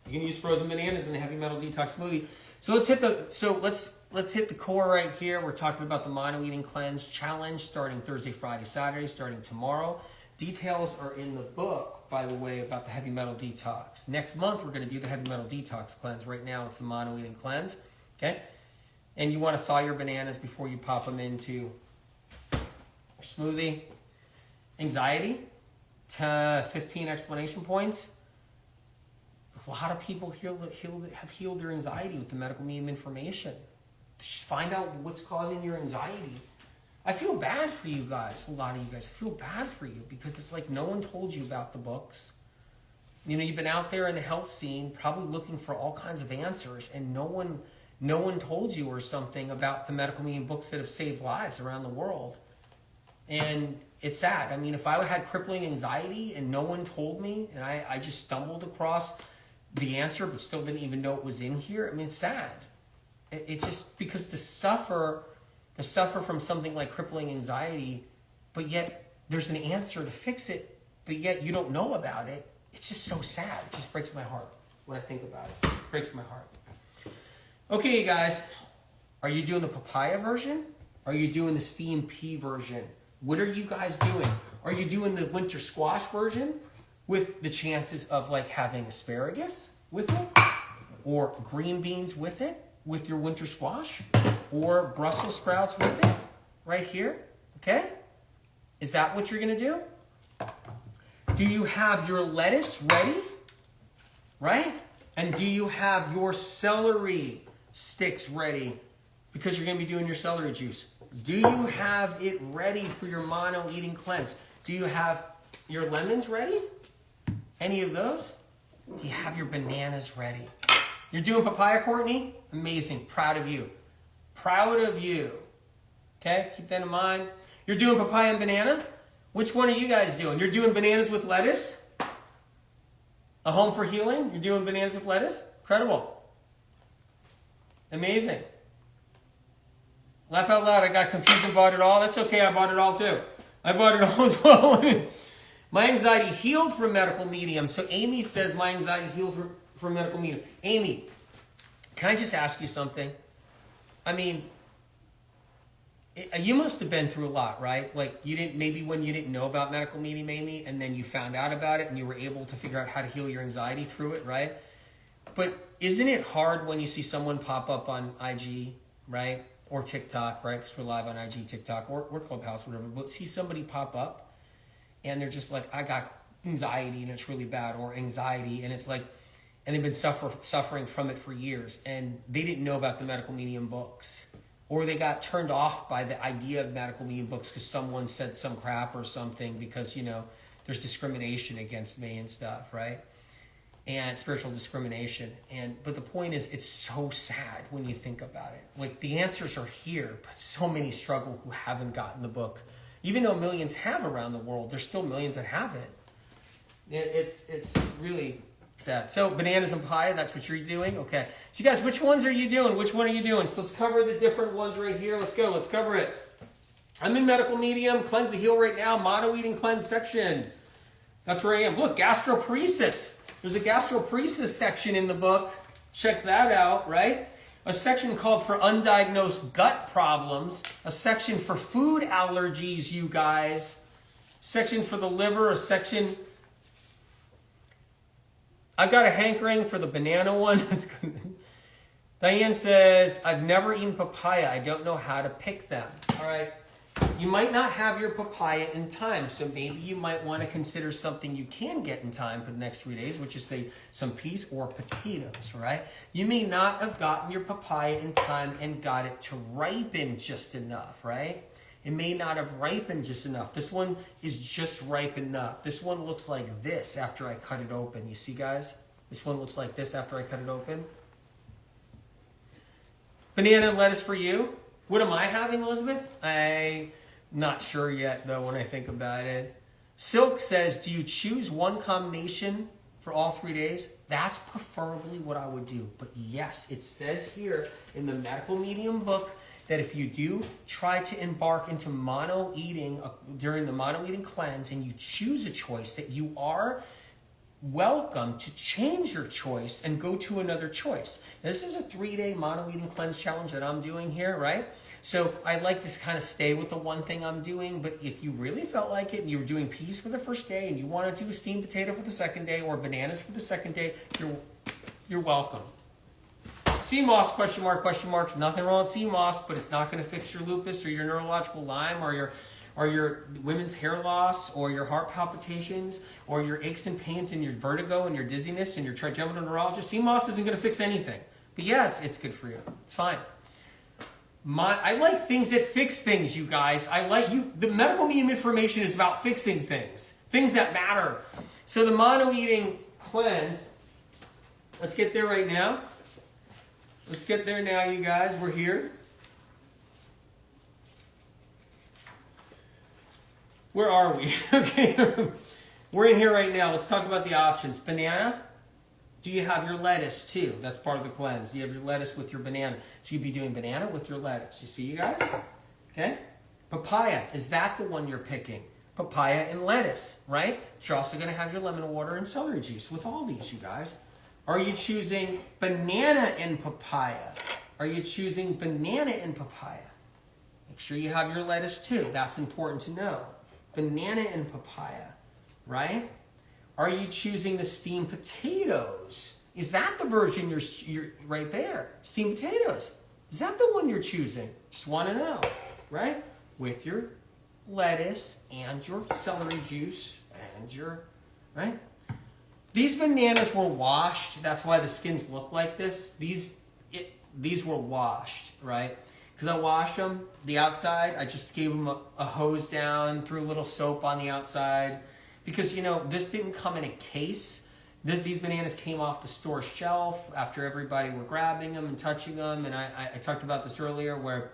You can use frozen bananas in the heavy metal detox smoothie. So let's hit the core right here. We're talking about the mono eating cleanse challenge starting Thursday, Friday, Saturday, starting tomorrow. Details are in the book, by the way, about the heavy metal detox. Next month, we're going to do the heavy metal detox cleanse. Right now, it's the mono eating cleanse. Okay? And you want to thaw your bananas before you pop them into your smoothie. Anxiety, 15 explanation points. A lot of people have healed their anxiety with the medical medium information. Just find out what's causing your anxiety. I feel bad for you guys, a lot of you guys. I feel bad for you because it's like no one told you about the books. You know, you've been out there in the health scene probably looking for all kinds of answers, and no one told you or something about the medical medium books that have saved lives around the world. And it's sad. I mean, if I had crippling anxiety and no one told me, and I just stumbled across the answer but still didn't even know it was in here, I mean, it's sad. It's just because to suffer from something like crippling anxiety, but yet there's an answer to fix it, but yet you don't know about it. It's just so sad. It just breaks my heart when I think about it. It breaks my heart. Okay, you guys, are you doing the papaya version? Are you doing the steamed pea version? What are you guys doing? Are you doing the winter squash version with the chances of like having asparagus with it, or green beans with it, with your winter squash, or Brussels sprouts with it, right here, okay? Is that what you're gonna do? Do you have your lettuce ready, right? And do you have your celery sticks ready because you're gonna be doing your celery juice? Do you have it ready for your mono eating cleanse? Do you have your lemons ready? Any of those? Do you have your bananas ready? You're doing papaya, Courtney? Amazing. Proud of you. Proud of you. Okay? Keep that in mind. You're doing papaya and banana? Which one are you guys doing? You're doing bananas with lettuce? A home for healing? You're doing bananas with lettuce? Incredible. Amazing. Laugh out loud. I got confused and bought it all. That's okay. I bought it all too. I bought it all as well. My anxiety healed from medical medium. So Amy says my anxiety healed from medical medium. Amy, can I just ask you something? I mean, you must have been through a lot, right? Like maybe when you didn't know about medical medium, Amy, and then you found out about it and you were able to figure out how to heal your anxiety through it, right? But isn't it hard when you see someone pop up on IG, right? Or TikTok, right? Because we're live on IG, TikTok, or Clubhouse, whatever. But see somebody pop up and they're just like, I got anxiety and it's really bad, or anxiety, and it's like, and they've been suffering from it for years, and they didn't know about the medical medium books, or they got turned off by the idea of medical medium books because someone said some crap or something, because, you know, there's discrimination against me and stuff, right? And spiritual discrimination. But the point is, it's so sad when you think about it. Like, the answers are here, but so many struggle who haven't gotten the book. Even though millions have around the world, there's still millions that haven't. It's really sad. So bananas and pie, that's what you're doing? Okay. So you guys, which ones are you doing? Which one are you doing? So let's cover the different ones right here. Let's go. Let's cover it. I'm in medical medium, cleanse to heal right now, mono eating cleanse section. That's where I am. Look, gastroparesis. There's a gastroparesis section in the book. Check that out, right? A section called for undiagnosed gut problems. A section for food allergies, you guys. Section for the liver. A section... I've got a hankering for the banana one. Diane says, I've never eaten papaya. I don't know how to pick them. All right. You might not have your papaya in time, so maybe you might want to consider something you can get in time for the next 3 days, which is say some peas or potatoes, right? You may not have gotten your papaya in time and got it to ripen just enough, right? It may not have ripened just enough. This one is just ripe enough. This one looks like this after I cut it open. You see, guys? This one looks like this after I cut it open. Banana and lettuce for you. What am I having, Elizabeth? I'm not sure yet, though, when I think about it. Silk says, do you choose one combination for all 3 days? That's preferably what I would do. But yes, it says here in the Medical Medium book that if you do try to embark into mono eating during the mono eating cleanse and you choose a choice, that you are welcome to change your choice and go to another choice. Now, this is a 3-day mono eating cleanse challenge that I'm doing here, right? So I'd like to kind of stay with the one thing I'm doing, but if you really felt like it and you were doing peas for the first day and you want to do a steamed potato for the second day or bananas for the second day, you're welcome. Sea moss, question mark, there's nothing wrong with sea moss, but it's not going to fix your lupus or your neurological Lyme or your women's hair loss or your heart palpitations or your aches and pains and your vertigo and your dizziness and your trigeminal neuralgia. Sea moss isn't going to fix anything. But yeah, it's good for you. It's fine. I like things that fix things, you guys. The medical medium information is about fixing things that matter. So the mono eating cleanse, let's get there right now. Let's get there now, you guys. We're here. Where are we? Okay, we're in here right now. Let's talk about the options. Banana. Do you have your lettuce too? That's part of the cleanse. Do you have your lettuce with your banana? So you'd be doing banana with your lettuce. You see, you guys? Okay. Papaya. Is that the one you're picking? Papaya and lettuce, right? But you're also going to have your lemon water and celery juice with all these, you guys. Are you choosing banana and papaya? Are you choosing banana and papaya? Make sure you have your lettuce too. That's important to know. Banana and papaya, right? Are you choosing the steamed potatoes? Is that the version you're right there? Steamed potatoes. Is that the one you're choosing? Just want to know, right? With your lettuce and your celery juice and your, right? These bananas were washed. That's why the skins look like this. These were washed, right? Because I washed them, the outside, I just gave them a hose down, threw a little soap on the outside. Because, you know, this didn't come in a case. These bananas came off the store shelf after everybody were grabbing them and touching them. And I talked about this earlier where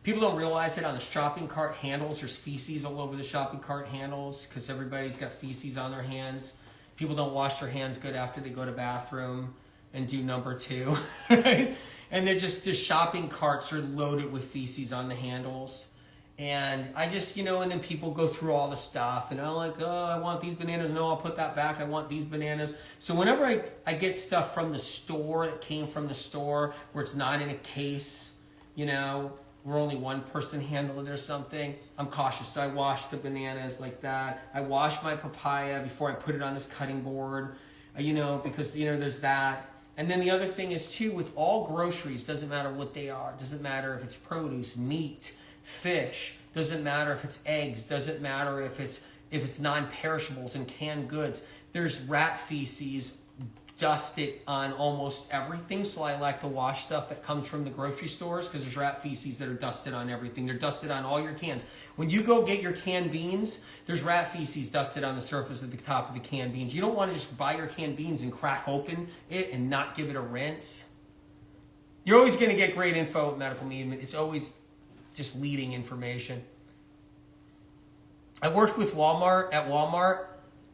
people don't realize it on the shopping cart handles. There's feces all over the shopping cart handles because everybody's got feces on their hands. People don't wash their hands good after they go to the bathroom and do number 2, right? And they're just, the shopping carts are loaded with feces on the handles. And I just, and then people go through all the stuff and I'm like, oh, I want these bananas. No, I'll put that back. I want these bananas. So whenever I get stuff from the store that came from the store where it's not in a case, where only one person handled it or something, I'm cautious. So I wash the bananas like that. I wash my papaya before I put it on this cutting board, because, there's that. And then the other thing is too, with all groceries, doesn't matter what they are. Doesn't matter if it's produce, meat, fish, doesn't matter if it's eggs, doesn't matter if it's non-perishables and canned goods. There's rat feces dusted on almost everything, so I like to wash stuff that comes from the grocery stores because there's rat feces that are dusted on everything. They're dusted on all your cans. When you go get your canned beans, there's rat feces dusted on the surface at the top of the canned beans. You don't want to just buy your canned beans and crack open it and not give it a rinse. You're always going to get great info with Medical Medium. It's always just leading information. I worked with Walmart,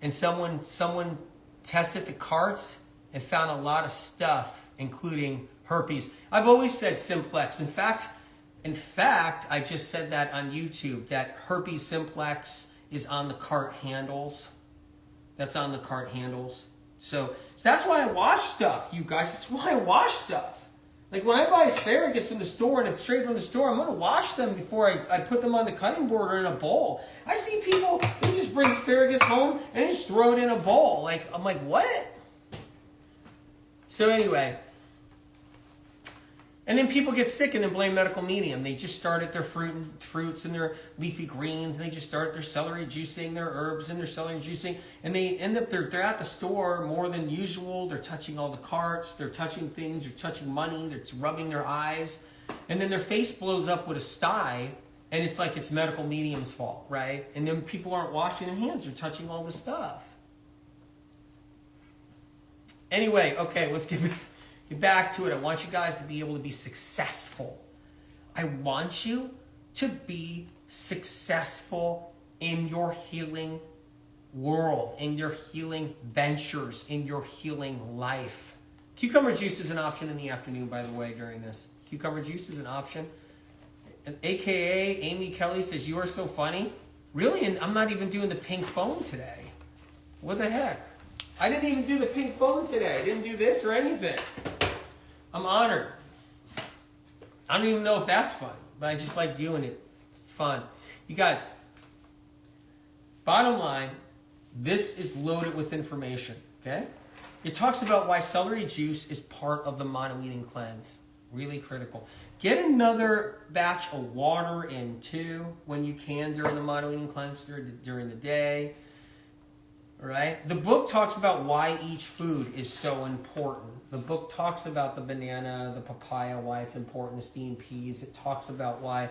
and someone tested the carts and found a lot of stuff, including herpes. I've always said simplex. In fact, I just said that on YouTube, that herpes simplex is on the cart handles. That's on the cart handles. So that's why I wash stuff, you guys. That's why I wash stuff. Like when I buy asparagus from the store and it's straight from the store, I'm going to wash them before I put them on the cutting board or in a bowl. I see people, they just bring asparagus home and they just throw it in a bowl. I'm like, what? So anyway, And then people get sick and then blame medical medium. They just started their fruits and their leafy greens, and they just start their celery juicing, their herbs and their celery juicing, and they end up, they're at the store more than usual. They're touching all the carts, they're touching things, they're touching money, they're rubbing their eyes, and then their face blows up with a sty, and it's like it's medical medium's fault, right? And then people aren't washing their hands, they're touching all this stuff. Anyway, okay, let's get back to it. I want you guys to be able to be successful. I want you to be successful in your healing world, in your healing ventures, in your healing life. Cucumber juice is an option in the afternoon, by the way, during this. Cucumber juice is an option. AKA Amy Kelly says, "You are so funny." Really? And I'm not even doing the pink phone today. What the heck? I didn't even do the pink phone today. I didn't do this or anything. I'm honored. I don't even know if that's funny, but I just like doing it. It's fun. You guys, bottom line, this is loaded with information, okay? It talks about why celery juice is part of the mono-eating cleanse. Really critical. Get another batch of water in too when you can during the mono-eating cleanse during the day. All right? The book talks about why each food is so important. The book talks about the banana, the papaya, why it's important, the steamed peas. It talks about why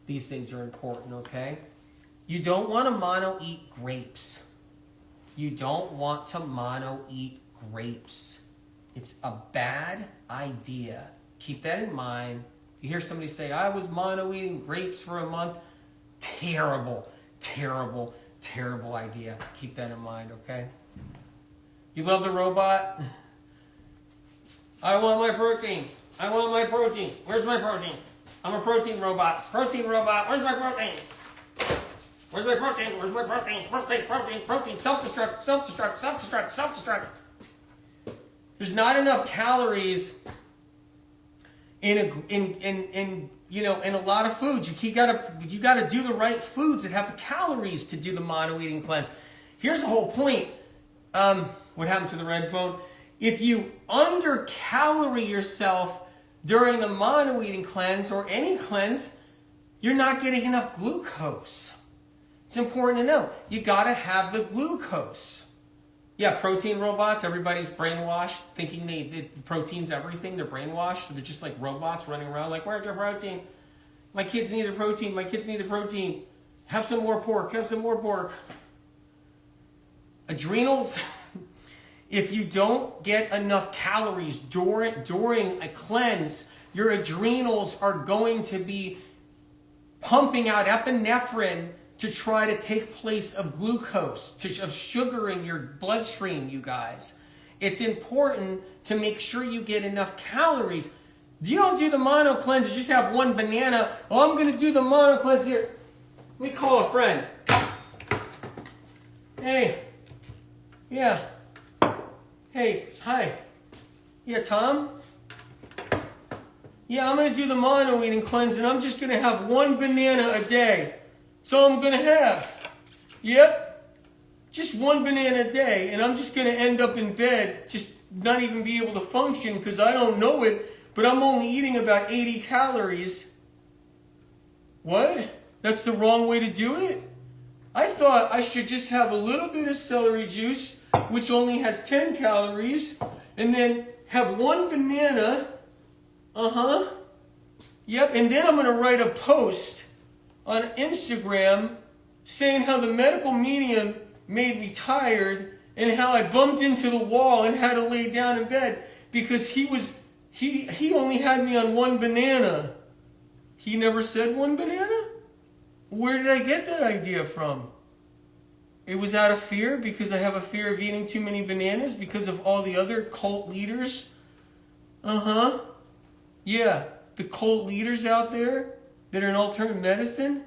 these things are important, okay? You don't want to mono-eat grapes. You don't want to mono-eat grapes. It's a bad idea. Keep that in mind. You hear somebody say, "I was mono-eating grapes for a month." Terrible, terrible, terrible idea. Keep that in mind, okay? You love the robot? I want my protein. I want my protein. Where's my protein? I'm a protein robot. Protein robot. Where's my protein? Where's my protein? Where's my protein? Protein, protein, protein. Self-destruct, self-destruct, self-destruct, self-destruct. There's not enough calories in a lot of foods. You gotta do the right foods that have the calories to do the mono-eating cleanse. Here's the whole point. What happened to the red phone? If you under-calorie yourself during the mono-eating cleanse or any cleanse, you're not getting enough glucose. It's important to know. You gotta have the glucose. Yeah, protein robots, everybody's brainwashed, thinking the protein's everything. They're brainwashed, so they're just like robots running around like, "Where's your protein? My kids need the protein, my kids need the protein. Have some more pork, have some more pork." Adrenals, if you don't get enough calories during a cleanse, your adrenals are going to be pumping out epinephrine to try to take place of glucose, of sugar in your bloodstream, you guys. It's important to make sure you get enough calories. You don't do the mono cleanse, you just have one banana. "Oh, I'm going to do the mono cleanse here." Let me call a friend. "Hey. Yeah. Hey, hi. Yeah, Tom? Yeah, I'm going to do the mono-eating cleanse, and I'm just going to have one banana a day. That's all I'm going to have. Yep. Just one banana a day, and I'm just going to end up in bed, just not even be able to function because I don't know it, but I'm only eating about 80 calories. What? That's the wrong way to do it? I thought I should just have a little bit of celery juice, which only has 10 calories, and then have one banana. Yep, and then I'm going to write a post on Instagram saying how the medical medium made me tired and how I bumped into the wall and had to lay down in bed because he only had me on one banana. He never said one banana? Where did I get that idea from? It was out of fear because I have a fear of eating too many bananas because of all the other cult leaders. Yeah, the cult leaders out there that are in alternative medicine,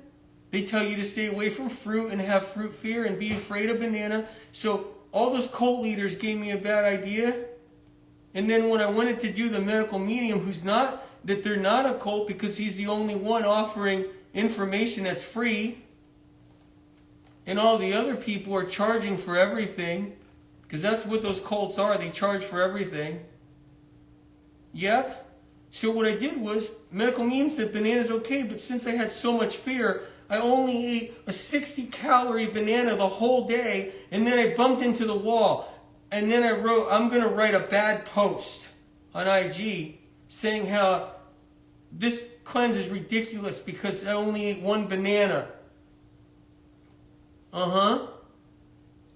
they tell you to stay away from fruit and have fruit fear and be afraid of banana. So all those cult leaders gave me a bad idea. And then when I wanted to do the medical medium, they're not a cult because he's the only one offering information that's free. And all the other people are charging for everything. Because that's what those cults are. They charge for everything. Yep. So what I did was, medical medium said banana's okay, but since I had so much fear, I only ate a 60-calorie banana the whole day, and then I bumped into the wall. And then I wrote, I'm going to write a bad post on IG saying how this cleanse is ridiculous because I only ate one banana.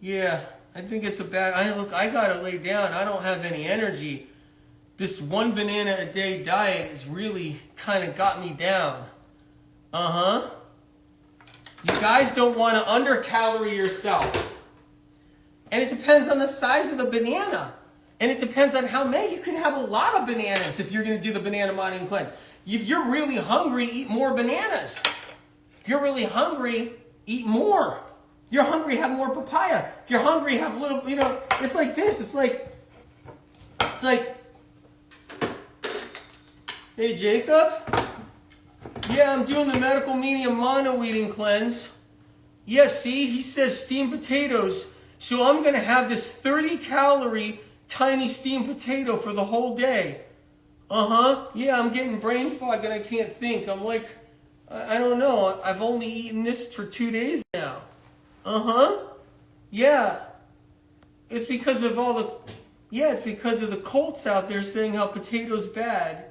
Yeah, I think it's a bad... I got to lay down. I don't have any energy. This one banana a day diet has really kind of got me down. You guys don't want to undercalorie yourself. And it depends on the size of the banana. And it depends on how many. You can have a lot of bananas if you're going to do the banana morning cleanse. If you're really hungry, eat more bananas. If you're really hungry, eat more. If you're hungry, have more papaya. If you're hungry, have a little, it's like this. It's like, hey, Jacob? Yeah, I'm doing the medical medium mono eating cleanse. Yeah, see, he says steamed potatoes. So I'm going to have this 30-calorie tiny steamed potato for the whole day. Yeah, I'm getting brain fog and I can't think. I'm like, I don't know. I've only eaten this for 2 days now. Yeah. It's because of it's because of the cults out there saying how potatoes bad.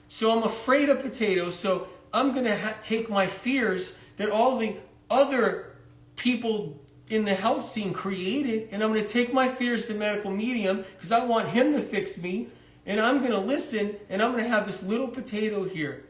So I'm afraid of potatoes. So I'm going to take my fears that all the other people in the health scene created, and I'm going to take my fears to medical medium because I want him to fix me, and I'm going to listen, and I'm going to have this little potato here.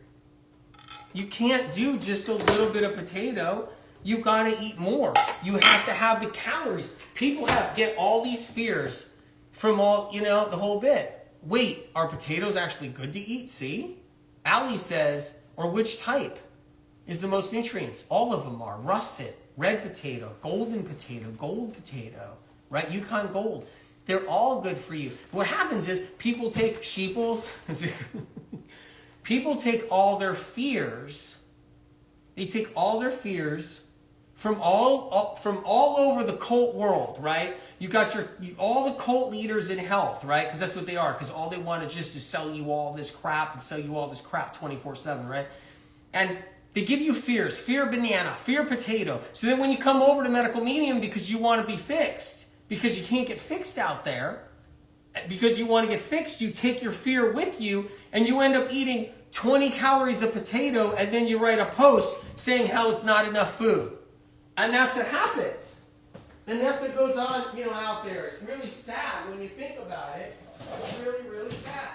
You can't do just a little bit of potato. You got to eat more. You have to have the calories. People get all these fears from all, the whole bit. Wait, are potatoes actually good to eat? See? Allie says, or which type is the most nutrients? All of them are. Russet, red potato, golden potato, gold potato, right? Yukon gold. They're all good for you. What happens is people take sheeples. People take all their fears. They take all their fears from all over the cult world, right? You got all the cult leaders in health, right? Because that's what they are. Because all they want is just to sell you all this crap and sell you all this crap 24/7, right? And they give you fears. Fear banana, fear potato. So then when you come over to medical medium because you want to be fixed, because you can't get fixed out there, because you want to get fixed, you take your fear with you and you end up eating 20 calories of potato and then you write a post saying how it's not enough food. And that's what happens. And that's what goes on, out there. It's really sad when you think about it. It's really, really sad.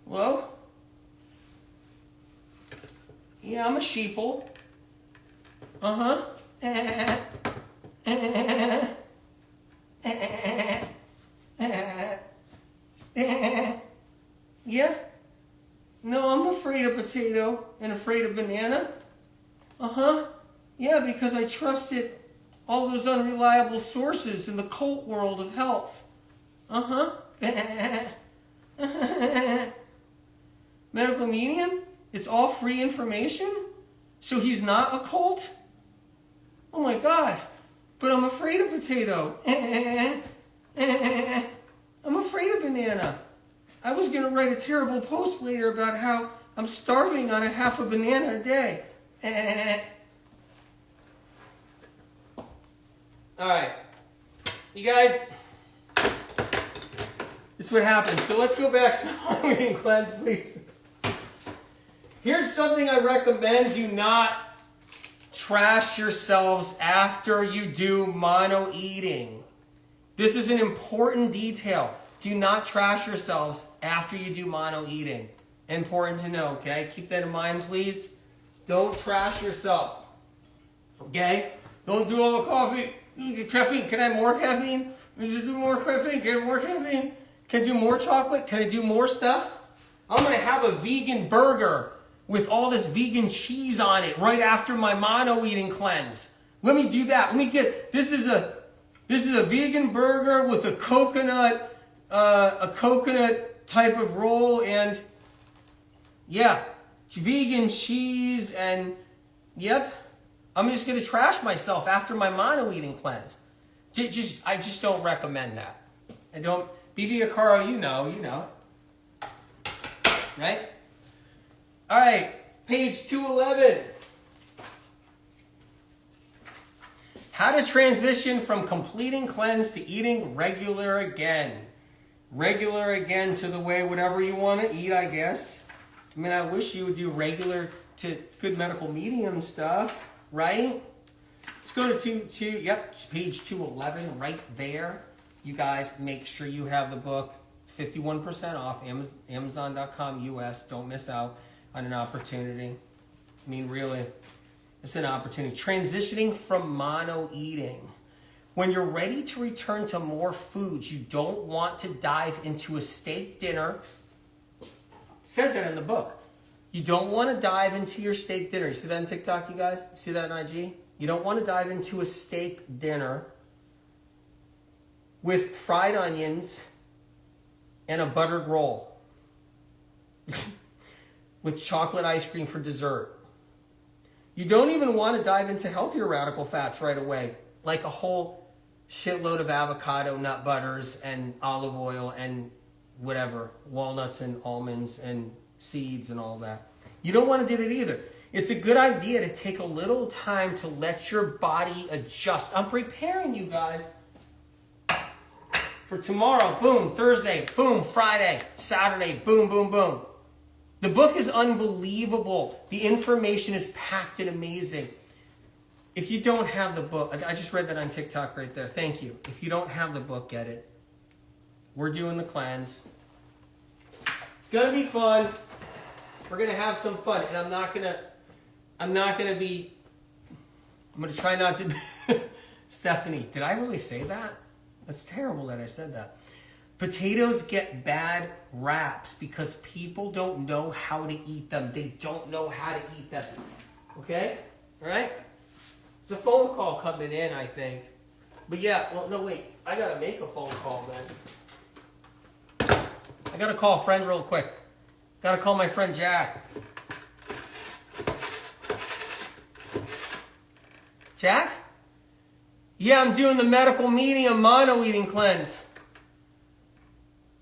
Hello? Yeah, I'm a sheeple. Yeah? No, I'm afraid of potato and afraid of banana. Yeah, because I trusted all those unreliable sources in the cult world of health. Medical medium? It's all free information? So he's not a cult? Oh my God. But I'm afraid of potato. I'm afraid of banana. I was going to write a terrible post later about how I'm starving on a half a banana a day. All right. You guys, this is what happens. So let's go back to the Halloween cleanse, please. Here's something I recommend. Do not trash yourselves after you do mono eating. This is an important detail. Do not trash yourselves after you do mono eating. Important to know, okay? Keep that in mind, please. Don't trash yourself. Okay? Don't do all the coffee. Caffeine. Can I have more caffeine? Can I do more caffeine? Can I have more caffeine? Can I do more chocolate? Can I do more stuff? I'm going to have a vegan burger with all this vegan cheese on it right after my mono eating cleanse. Let me do that. This is a This is a vegan burger with a coconut type of roll, and yeah, vegan cheese, and yep, I'm just gonna trash myself after my mono eating cleanse. I just don't recommend that. I don't. BB Acaro, you know, right? All right, page 211. How to transition from completing cleanse to eating regular again. Regular again to the way whatever you want to eat, I guess. I mean, I wish you would do regular to good medical medium stuff, right? Let's go to page 211 right there. You guys make sure you have the book, 51% off, Amazon.com US. Don't miss out on an opportunity. I mean, really, it's an opportunity. Transitioning from mono eating. When you're ready to return to more foods, you don't want to dive into a steak dinner. It says it in the book. You don't want to dive into your steak dinner. You see that on TikTok, you guys? You see that on IG? You don't want to dive into a steak dinner with fried onions and a buttered roll with chocolate ice cream for dessert. You don't even want to dive into healthier radical fats right away, like a whole shitload of avocado, nut butters, and olive oil, and whatever, walnuts and almonds and seeds and all that. You don't want to do that either. It's a good idea to take a little time to let your body adjust. I'm preparing you guys for tomorrow. Boom, Thursday. Boom, Friday. Saturday. Boom, boom, boom. The book is unbelievable. The information is packed and amazing. If you don't have the book, I just read that on TikTok right there. Thank you. If you don't have the book, get it. We're doing the cleanse. It's gonna be fun. We're gonna have some fun, and I'm gonna try not to. Stephanie, did I really say that? That's terrible that I said that. Potatoes get bad raps because people don't know how to eat them. They don't know how to eat them. Okay? All right? It's a phone call coming in, I think. But yeah, well, no, wait. I got to make a phone call then. I got to call a friend real quick. Got to call my friend Jack. Jack? Yeah, I'm doing the medical medium mono eating cleanse.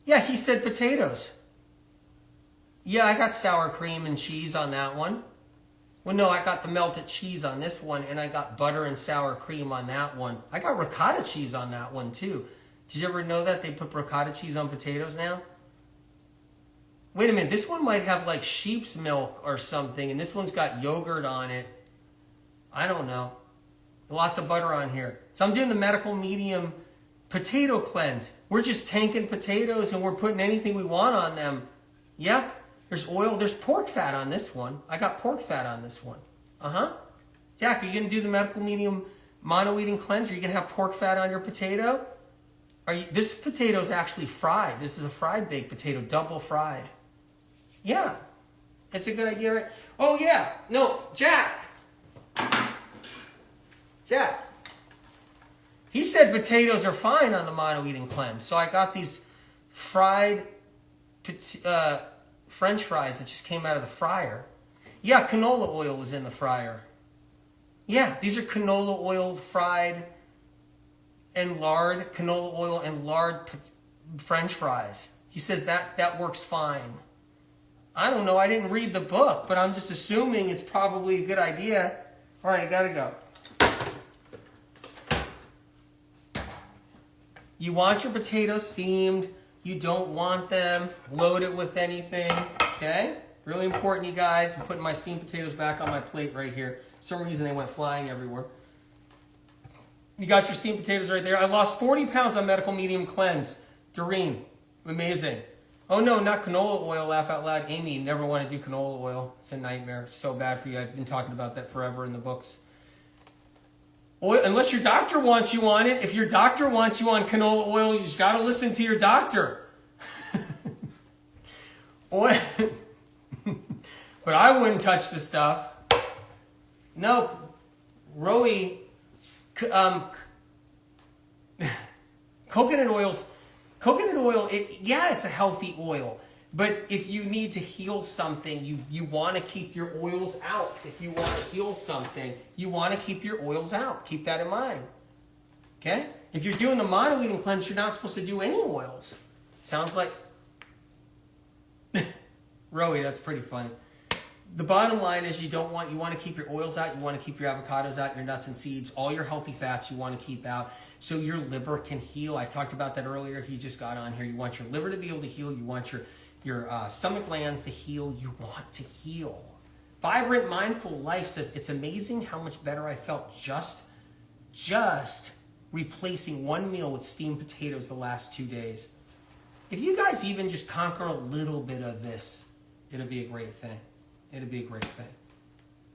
Yeah, he said potatoes. Yeah, I got sour cream and cheese on that one. Well, no, I got the melted cheese on this one, and I got butter and sour cream on that one. I got ricotta cheese on that one, too. Did you ever know that they put ricotta cheese on potatoes now? Wait a minute, this one might have like sheep's milk or something, and this one's got yogurt on it. I don't know. Lots of butter on here. So I'm doing the medical medium potato cleanse. We're just tanking potatoes and we're putting anything we want on them. Yep. There's oil. There's pork fat on this one. I got pork fat on this one. Jack, are you going to do the medical medium mono eating cleanse? Are you going to have pork fat on your potato? This potato is actually fried. This is a fried baked potato, double fried. Yeah. That's a good idea, right? Oh, yeah. No, Jack. He said potatoes are fine on the mono eating cleanse. So I got these fried French fries that just came out of the fryer. Yeah, canola oil was in the fryer. Yeah, these are canola oil fried and lard, canola oil and lard French fries. He says that works fine. I don't know. I didn't read the book, but I'm just assuming it's probably a good idea. All right, I gotta go. You want your potatoes steamed. You don't want them loaded with anything. Okay? Really important, you guys. I'm putting my steamed potatoes back on my plate right here. For some reason, they went flying everywhere. You got your steamed potatoes right there. I lost 40 pounds on medical medium cleanse. Doreen, amazing. Oh no, not canola oil, laugh out loud. Amy, you never want to do canola oil. It's a nightmare. It's so bad for you. I've been talking about that forever in the books. Oil, unless your doctor wants you on it. If your doctor wants you on canola oil, you just got to listen to your doctor. Oil. But I wouldn't touch the stuff. No, Roey, Coconut oil, it's a healthy oil. But if you need to heal something, you want to keep your oils out. If you want to heal something, you want to keep your oils out. Keep that in mind. Okay? If you're doing the mono-eating cleanse, you're not supposed to do any oils. Sounds like... Rowie, that's pretty funny. The bottom line is you want to keep your oils out, you want to keep your avocados out, your nuts and seeds, all your healthy fats you want to keep out so your liver can heal. I talked about that earlier if you just got on here. You want your liver to be able to heal, you want your stomach glands to heal, you want to heal. Vibrant Mindful Life says, it's amazing how much better I felt just replacing one meal with steamed potatoes the last 2 days. If you guys even just conquer a little bit of this, it'll be a great thing. It'll be a great thing.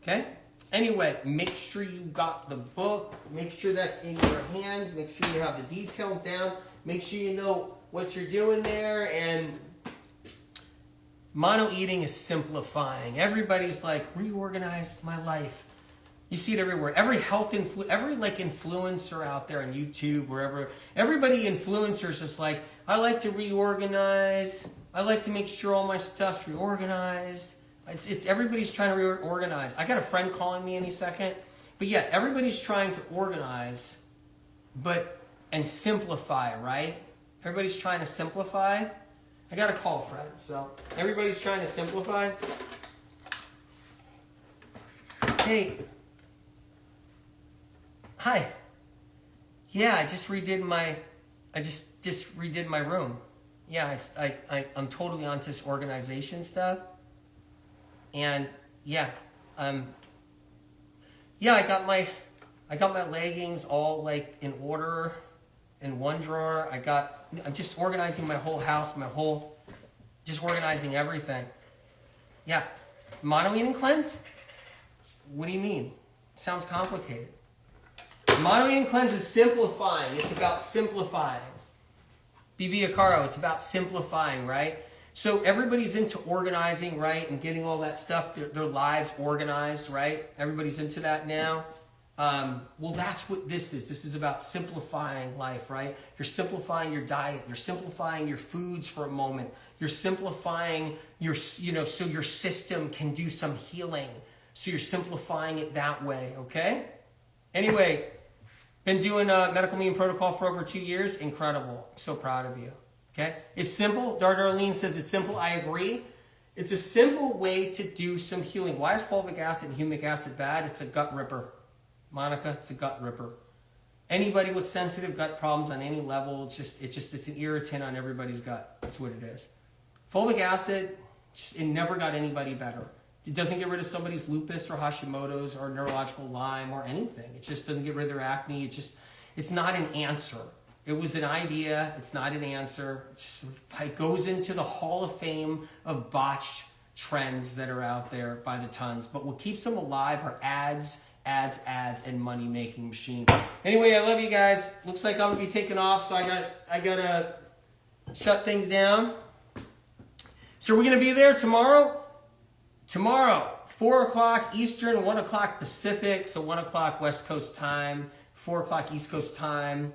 Okay? Anyway, make sure you got the book. Make sure that's in your hands. Make sure you have the details down. Make sure you know what you're doing there. And mono eating is simplifying. Everybody's like, reorganized my life. You see it everywhere. Every influencer out there on YouTube, wherever, everybody influencers is like, I like to reorganize. I like to make sure all my stuff's reorganized. It's everybody's trying to reorganize. I got a friend calling me any second. But yeah, everybody's trying to organize and simplify, right? Everybody's trying to simplify. I got a call, friend. So everybody's trying to simplify. Hey. Hi. Yeah, I just redid my room. Yeah, I'm totally onto this organization stuff. And yeah, I got my leggings all like in order in one drawer. I'm just organizing my whole house, just organizing everything. Yeah, mono eating cleanse? What do you mean? Sounds complicated. Mono eating cleanse is simplifying. It's about simplifying. BV Acaro, it's about simplifying, right? So everybody's into organizing, right? And getting all that stuff, their lives organized, right? Everybody's into that now. Well, that's what this is. This is about simplifying life, right? You're simplifying your diet. You're simplifying your foods for a moment. You're simplifying so your system can do some healing. So you're simplifying it that way, okay? Anyway, been doing a medical medium protocol for over 2 years. Incredible. I'm so proud of you. Okay? It's simple. Darlene says it's simple. I agree. It's a simple way to do some healing. Why is fulvic acid and humic acid bad? It's a gut ripper. Monica, it's a gut ripper. Anybody with sensitive gut problems on any level, it's an irritant on everybody's gut. That's what it is. Fulvic acid, it never got anybody better. It doesn't get rid of somebody's lupus or Hashimoto's or neurological Lyme or anything. It just doesn't get rid of their acne. It's not an answer. It was an idea. It's not an answer. It goes into the Hall of Fame of botched trends that are out there by the tons. But what keeps them alive are ads, and money-making machines. Anyway, I love you guys. Looks like I'm going to be taking off, so I gotta shut things down. So we're going to be there tomorrow? Tomorrow, 4 o'clock Eastern, 1 o'clock Pacific, so 1 o'clock West Coast time, 4 o'clock East Coast time,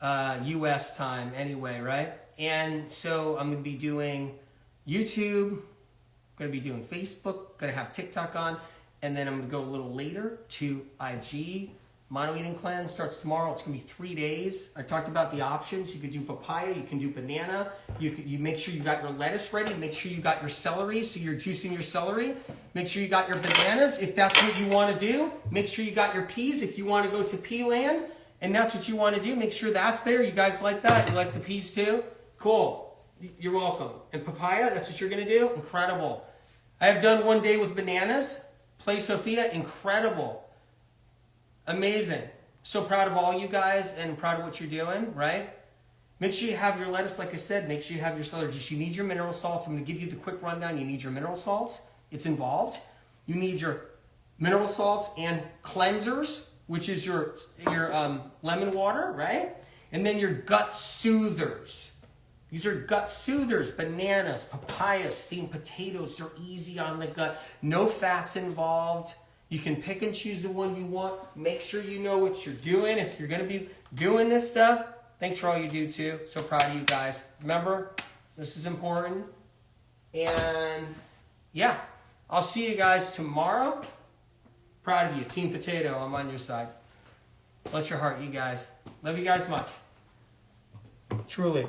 U.S. time anyway, right? And so I'm going to be doing YouTube, going to be doing Facebook, going to have TikTok on, and then I'm going to go a little later to IG. Mono eating cleanse starts tomorrow. It's going to be 3 days. I talked about the options. You could do papaya. You can do banana. You make sure you got your lettuce ready. Make sure you got your celery, so you're juicing your celery. Make sure you got your bananas if that's what you want to do. Make sure you got your peas if you want to go to pea land and that's what you want to do. Make sure that's there. You guys like that? You like the peas too? Cool. You're welcome. And papaya, that's what you're going to do? Incredible. I have done 1 day with bananas. Play Sophia, incredible. Amazing. So proud of all you guys and proud of what you're doing, right? Make sure you have your lettuce, like I said. Make sure you have your celery. Just you need your mineral salts. I'm going to give you the quick rundown. You need your mineral salts. It's involved. You need your mineral salts and cleansers, which is your lemon water, right? And then your gut soothers. These are gut soothers. Bananas, papayas, steamed potatoes. They're easy on the gut. No fats involved. You can pick and choose the one you want. Make sure you know what you're doing. If you're going to be doing this stuff, Thanks for all you do too. So proud of you guys. Remember, this is important. And yeah, I'll see you guys tomorrow. Proud of you. Team Potato, I'm on your side. Bless your heart, you guys. Love you guys much. Truly.